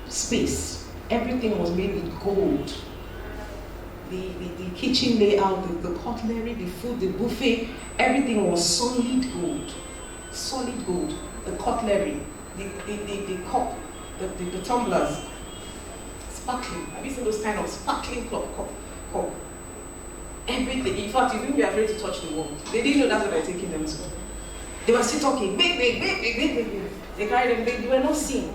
space. Everything was made with gold. The kitchen layout, the cutlery, the food, the buffet, everything was solid gold. Solid gold. The cutlery, the cup, the tumblers, sparkling. Have you seen those kind of sparkling cup? Everything. In fact, you wouldn't be afraid to touch the wall. They didn't know that's what they're taking them to. They were still talking, big. They carried them, they were not seen.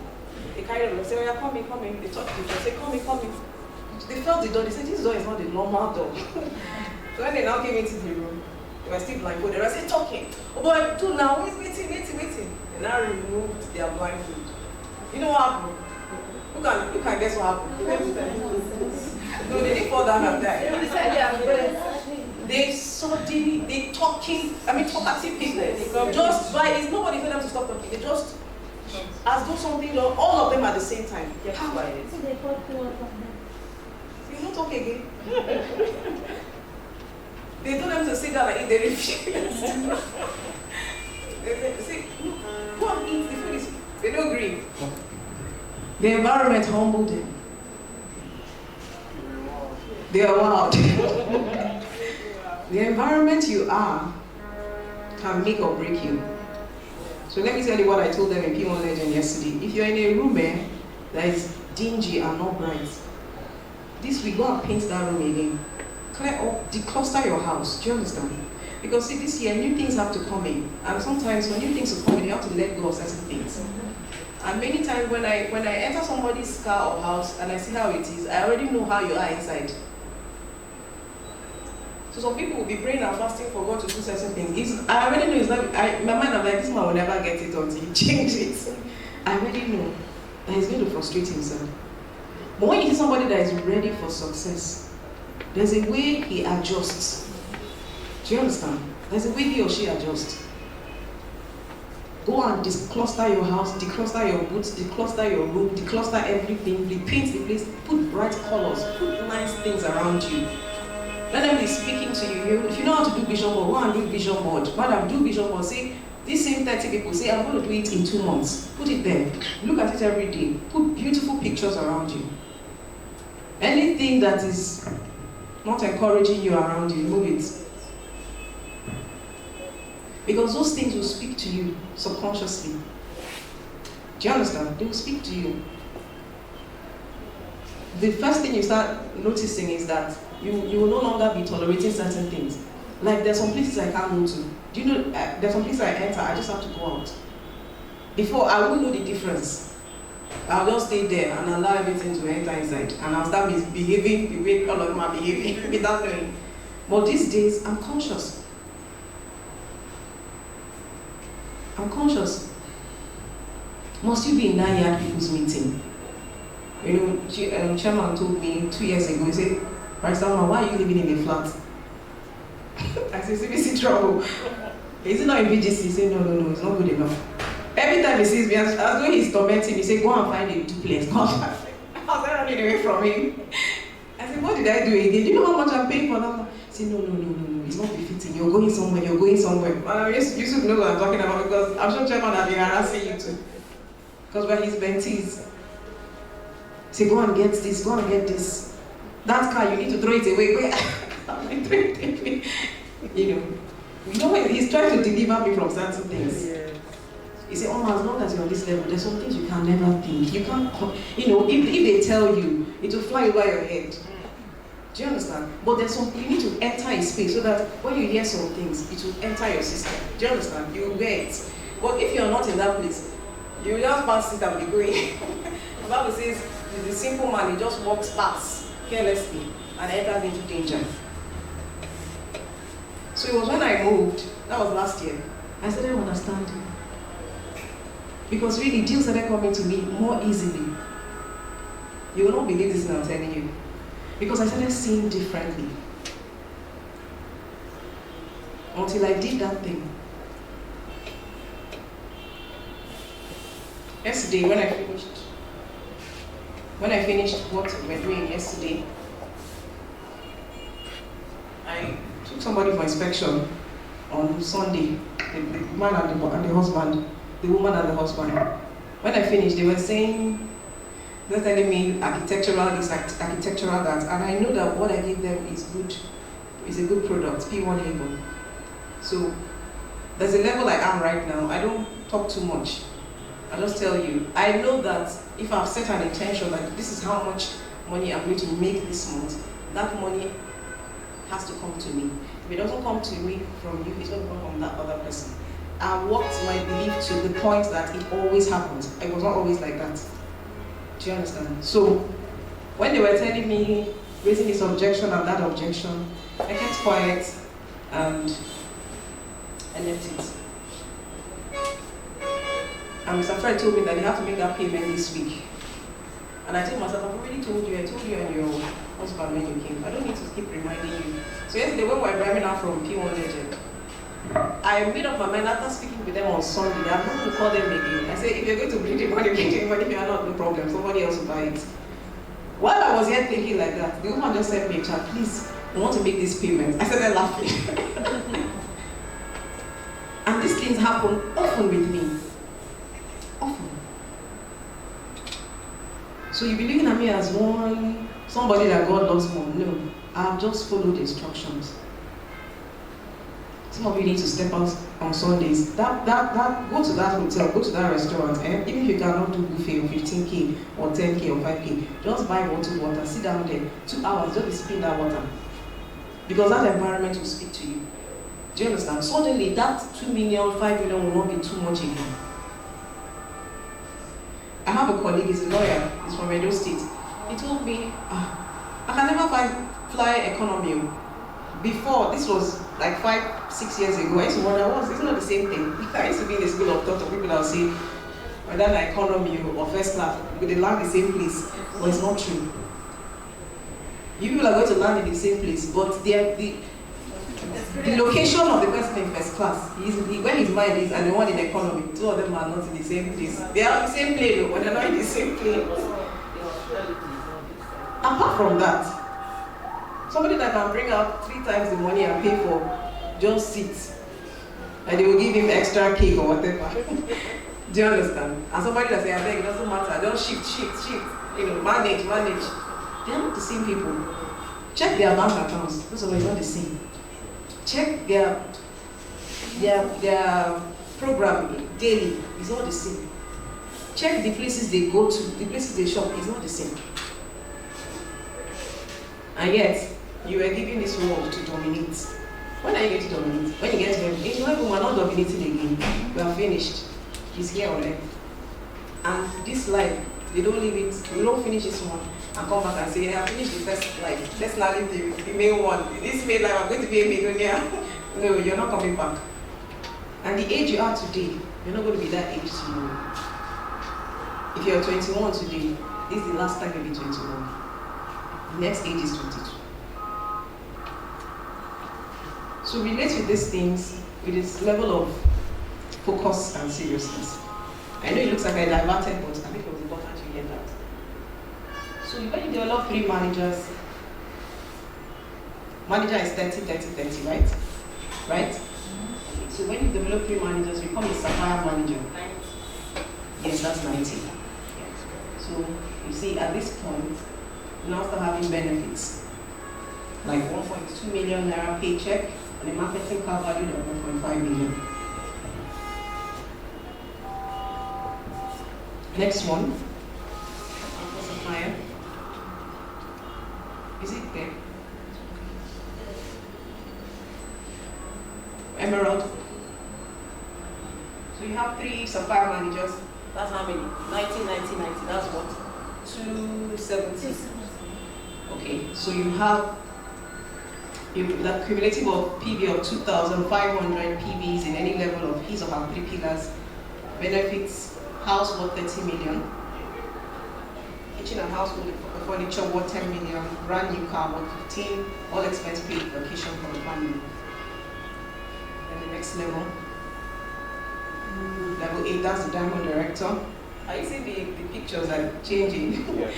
They carried them, they said, oh, yeah, come in. They touched each other, they said, come in. They felt the door, they said, this door is not the normal door. So when they now came into the room, they were still blindfolded. They were still talking. Oh boy, two now, waiting. They now removed their blindfold. You know what happened? You can guess what happened. No, they didn't fall down and die. They talking, talkative people. Just by, it's nobody for them to stop talking. They just, as though something, all of them at the same time. So they got 2 of them. You not talk again. They told them to sit down and eat, they refused. They say, go and eat, the food is, they don't agree. The environment humbled them. They are wild. The environment you are can make or break you. So let me tell you what I told them in PBO Legend yesterday. If you're in a room that is dingy and not bright, this week go and paint that room again. Clear up, decluster your house. Do you understand? Because see, this year new things have to come in, and sometimes when new things come in, you have to let go of certain things. And many times when I enter somebody's car or house and I see how it is, I already know how you are inside. So some people will be praying and fasting for God to do certain things. I already know it's not. My mind, I'm like, this man will never get it until he changes it. I already know that he's going to frustrate himself. But when you see somebody that is ready for success, there's a way he adjusts. Do you understand? There's a way he or she adjusts. Go and decluster your house, decluster your boots, decluster your room, decluster everything, repaint the place, put bright colors, put nice things around you. Let them be speaking to you. If you know how to do vision board, go and do vision board. Madam, do vision board. Say, these same 30 people, say, I'm going to do it in 2 months. Put it there. Look at it every day. Put beautiful pictures around you. Anything that is not encouraging you around you, move it. Because those things will speak to you subconsciously. Do you understand? They will speak to you. The first thing you start noticing is that you will no longer be tolerating certain things. Like there's some places I can't go to. Do you know, there's some places I enter, I just have to go out. Before, I won't know the difference. I'll just stay there and allow everything to enter inside. And I'll start behaving the way all of them are behaving without knowing. But these days, I'm conscious. I'm conscious. Must you be in 9 yard people's meeting? You know, chairman told me 2 years ago, he said, Barrister, why are you living in a flat? I said, CBC trouble. Is it not in VGC? He said, no, it's not good enough. Every time he sees me, as though he's tormenting me, he said, go and find a duplex. I was running away from him. I said, what did I do again? Do you know how much I'm paying for that? He said, no, it's not befitting. You're going somewhere. You should know what I'm talking about because I'm sure chairman has been harassing you too. Because we're his mentees. He said, go and get this, go and get this. That car, you need to throw it away. You know, he's trying to deliver me from certain things. He said, oh, as long as you're on this level, there's some things you can never think. You can't, if they tell you, it will fly over your head. Do you understand? But there's some, you need to enter a space so that when you hear some things, it will enter your system. Do you understand? You will get it. But if you're not in that place, you will just pass it and be going. The Bible says, the simple man, he just walks past carelessly and enters into danger. So it was when I moved, that was last year, I started understanding. Because really, deals started coming to me more easily. You will not believe this now I'm telling you. Because I started seeing differently. Until I did that thing. Yesterday, when I finished what we were doing yesterday, I took somebody for inspection on Sunday, the man and the husband, the woman and the husband. When I finished, they were telling me architectural this, architectural that, and I know that what I gave them is good, is a good product, P1 Haven. So there's a level I am right now. I don't talk too much. I just tell you, I know that if I've set an intention that this is how much money I'm going to make this month, that money has to come to me. If it doesn't come to me from you, it's going to come from that other person. I walked my belief to the point that it always happens. It was not always like that. Do you understand? So when they were telling me, raising this objection and that objection, I kept quiet and I left it. And Mr. Fred told me that they have to make that payment this week. And I told myself, I've already told you, I told you and your husband when you came. I don't need to keep reminding you. So yesterday when we were driving out from P1 Legend, I made up my mind after speaking with them on Sunday, I'm not going to call them again. I said, if you're going to bring the money, bring the money. If you're not, no problem. Somebody else will buy it. While I was here thinking like that, the woman just sent me a chat, please, I want to make this payment. I started laughing. And these things happen often with me. Often. So you'll be looking at me as somebody that God loves more. No, I've just followed the instructions. Some of you need to step out on Sundays. Go to that hotel, go to that restaurant, and even if you cannot do buffet of 15K or 10K or 5K, just buy bottled water, sit down there, 2 hours, just be sipping that water. Because that environment will speak to you. Do you understand? Suddenly that 2 million, 5 million will not be too much again. I have a colleague, he's a lawyer, he's from Edo State. He told me, I can never fly economy. Before, this was like 5-6 years ago, I used to wonder, it's not the same thing. I used to be in the school of thought of people that would say, whether an economy or first class, they land the same place. But it's not true. You people are going to land in the same place, but the location of the person in first class, where his mind is, and the one in economy, two of them are not in the same place. They are on the same plane, but they're not in the same plane. Apart from that, somebody that can bring out 3 times the money and pay for just seats, and they will give him extra cake or whatever. Do you understand? And somebody that says, I beg, it doesn't matter, just shift, manage. They are not the same people. Check their bank accounts. Those are not the same. Check their program daily. It's not the same. Check the places they go to, the places they shop. It's not the same. And yet, you were given this world to dominate. When are you going to dominate? When you get to heaven, it's not even, we're not dominating again. We are finished. He's here already. And this life, they don't leave it, we don't finish this one and come back and say, hey, I finished the first life. Let's now leave the main one. This main life, I'm going to be a millionaire. No, you're not coming back. And the age you are today, you're not going to be that age tomorrow. If you're 21 today, this is the last time you'll be 21. The next age is 22. So relate with these things with this level of focus and seriousness. I know it looks like I diverted, but I think it was important to hear that. So when you develop 3 managers, manager is 30, 30, 30, right? Right? Okay, so when you develop 3 managers, you become a sapphire manager. 90. Yes, that's 90. So you see, at this point, you now start having benefits. Like 1.2 million naira paycheck and a marketing car valued at 1.5 million. Next one. Sapphire. Is it there? Emerald. So you have 3 sapphire managers. That's how many? 90, 90, 90. That's what? 270. Okay, so you have the cumulative of PB of 2,500 PBs in any level of his or her 3 pillars. Benefits, house worth 30 million. Kitchen and household furniture worth 10 million. Brand new car worth 15. All expense paid vacation for the family. Then the next level. Level 8, that's the diamond director. Are you seeing the pictures are changing? Yeah.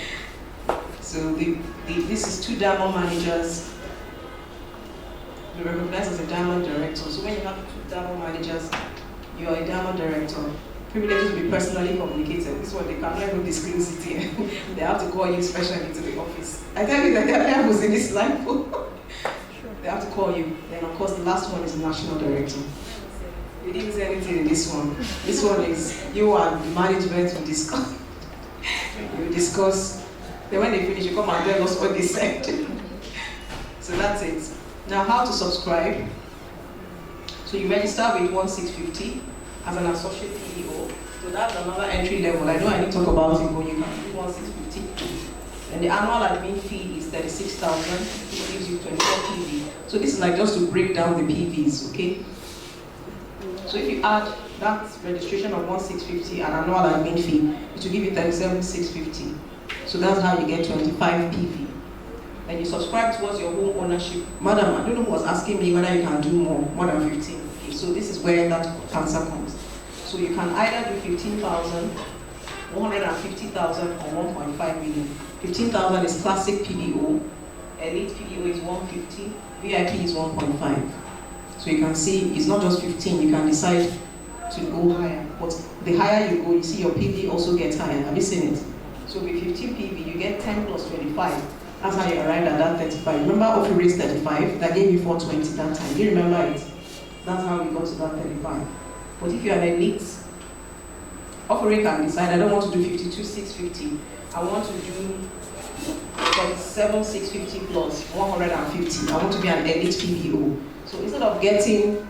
So this is 2 diamond managers. You're recognized as a diamond director. So when you have 2 diamond managers, you are a diamond director. Privileges will be personally communicated. This is what they cannot even disclose it here. They have to call you specially to the office. I tell you that there are levels in this life. They have to call you. Then of course the last one is the national director. You didn't say anything in this one. This one is you and the management will discuss. You discuss. Then when they finish, you come and tell us what they said. So that's it. Now how to subscribe. So you register with 1,650 as an associate PBO. So that's another entry level. I know I need to talk about it, but you can do 1,650. And the annual admin fee is 36,000, which gives you 24 PV. So this is like just to break down the PVs, okay? So if you add that registration of 1,650 and annual admin fee, it will give you 37,650. So that's how you get 25 PV. And you subscribe towards your home ownership. Madam, I don't know who was asking me whether you can do more than 15. Okay, so this is where that answer comes. So you can either do 15,000, 150,000, or 1.5 million. 15,000 is classic PBO, elite PBO is 150, VIP is 1.5. So you can see it's not just 15, you can decide to go higher. But the higher you go, you see your PV also gets higher. Have you seen it? So with 15 PV, you get 10 plus 25. That's how you arrived at that 35. Remember if you raised 35, that gave you 420 that time. Do you remember it? That's how we got to that 35. But if you're an elite, offering can decide, I don't want to do 52,650. I want to do 47,650 plus 150. I want to be an elite PBO. So instead of getting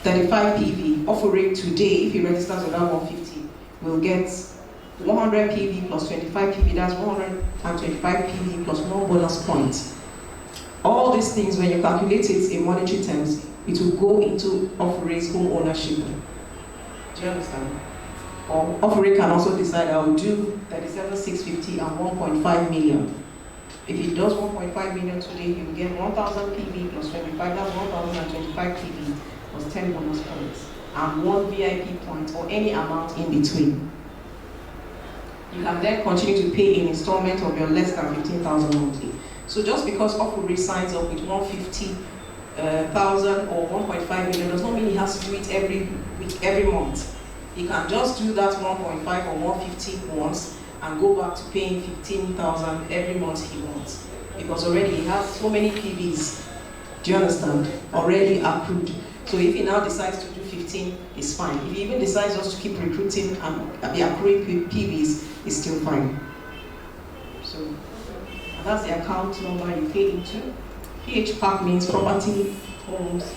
35 PV, offering today, if he registers with that 150, we'll get 100 PV plus 25 PV, that's 125 PV plus 1 bonus point. All these things, when you calculate it in monetary terms, it will go into offering's home ownership. Do you understand? Or offering can also decide, I will do 37,650 and 1.5 million. If he does 1.5 million today, he will get 1,000 PV plus 25, that's 1,025 PV plus 10 bonus points, and 1 VIP point or any amount in between. You can then continue to pay in installment of your less than 15,000 monthly. So just because Ofuri signs up with 150,000 or 1.5 million does not mean he has to do it every week, every month. He can just do that 1.5 or 150 once and go back to paying 15,000 every month he wants, because already he has so many PBs. Do you understand? Already accrued. So if he now decides to do 15, it's fine. If he even decides just to keep recruiting and be accruing PBs, it's still fine. So that's the account number you pay into. PH Park means property, homes,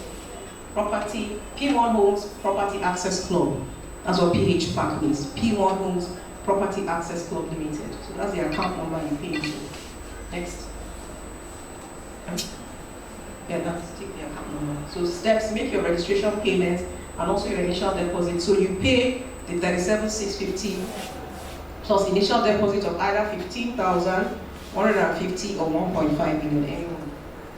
property, P1 Homes Property Access Club. That's what PH Park means. P1 Homes Property Access Club Limited. So that's the account number you pay into. Next. Yeah, that's take the account number. So steps, make your registration payments and also your initial deposit. So you pay the 37,650 plus initial deposit of either 15,000, 150 or 1.5 million annually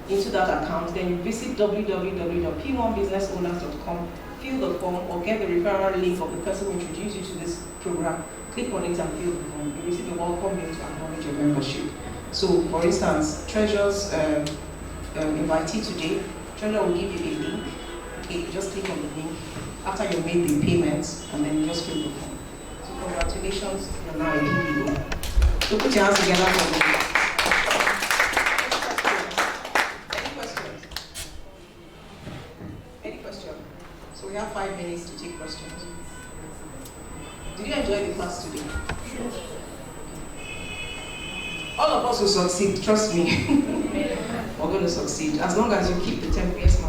into that account. Then you visit www.p1businessowners.com, fill the form or get the referral link of the person who introduced you to this program. Click on it and fill the form. You receive a welcome mail to acknowledge your membership. So, for instance, Treasurer's invitee today, Treasurer will give you a link. Okay, you just click on the link after you've made the payments and then you just fill the form. So, congratulations, you're now a PBO. So, put your hands together for me. Any questions? So, we have 5 minutes to take questions. Did you enjoy the class today? All of us will succeed, trust me. We're going to succeed as long as you keep the 10 PS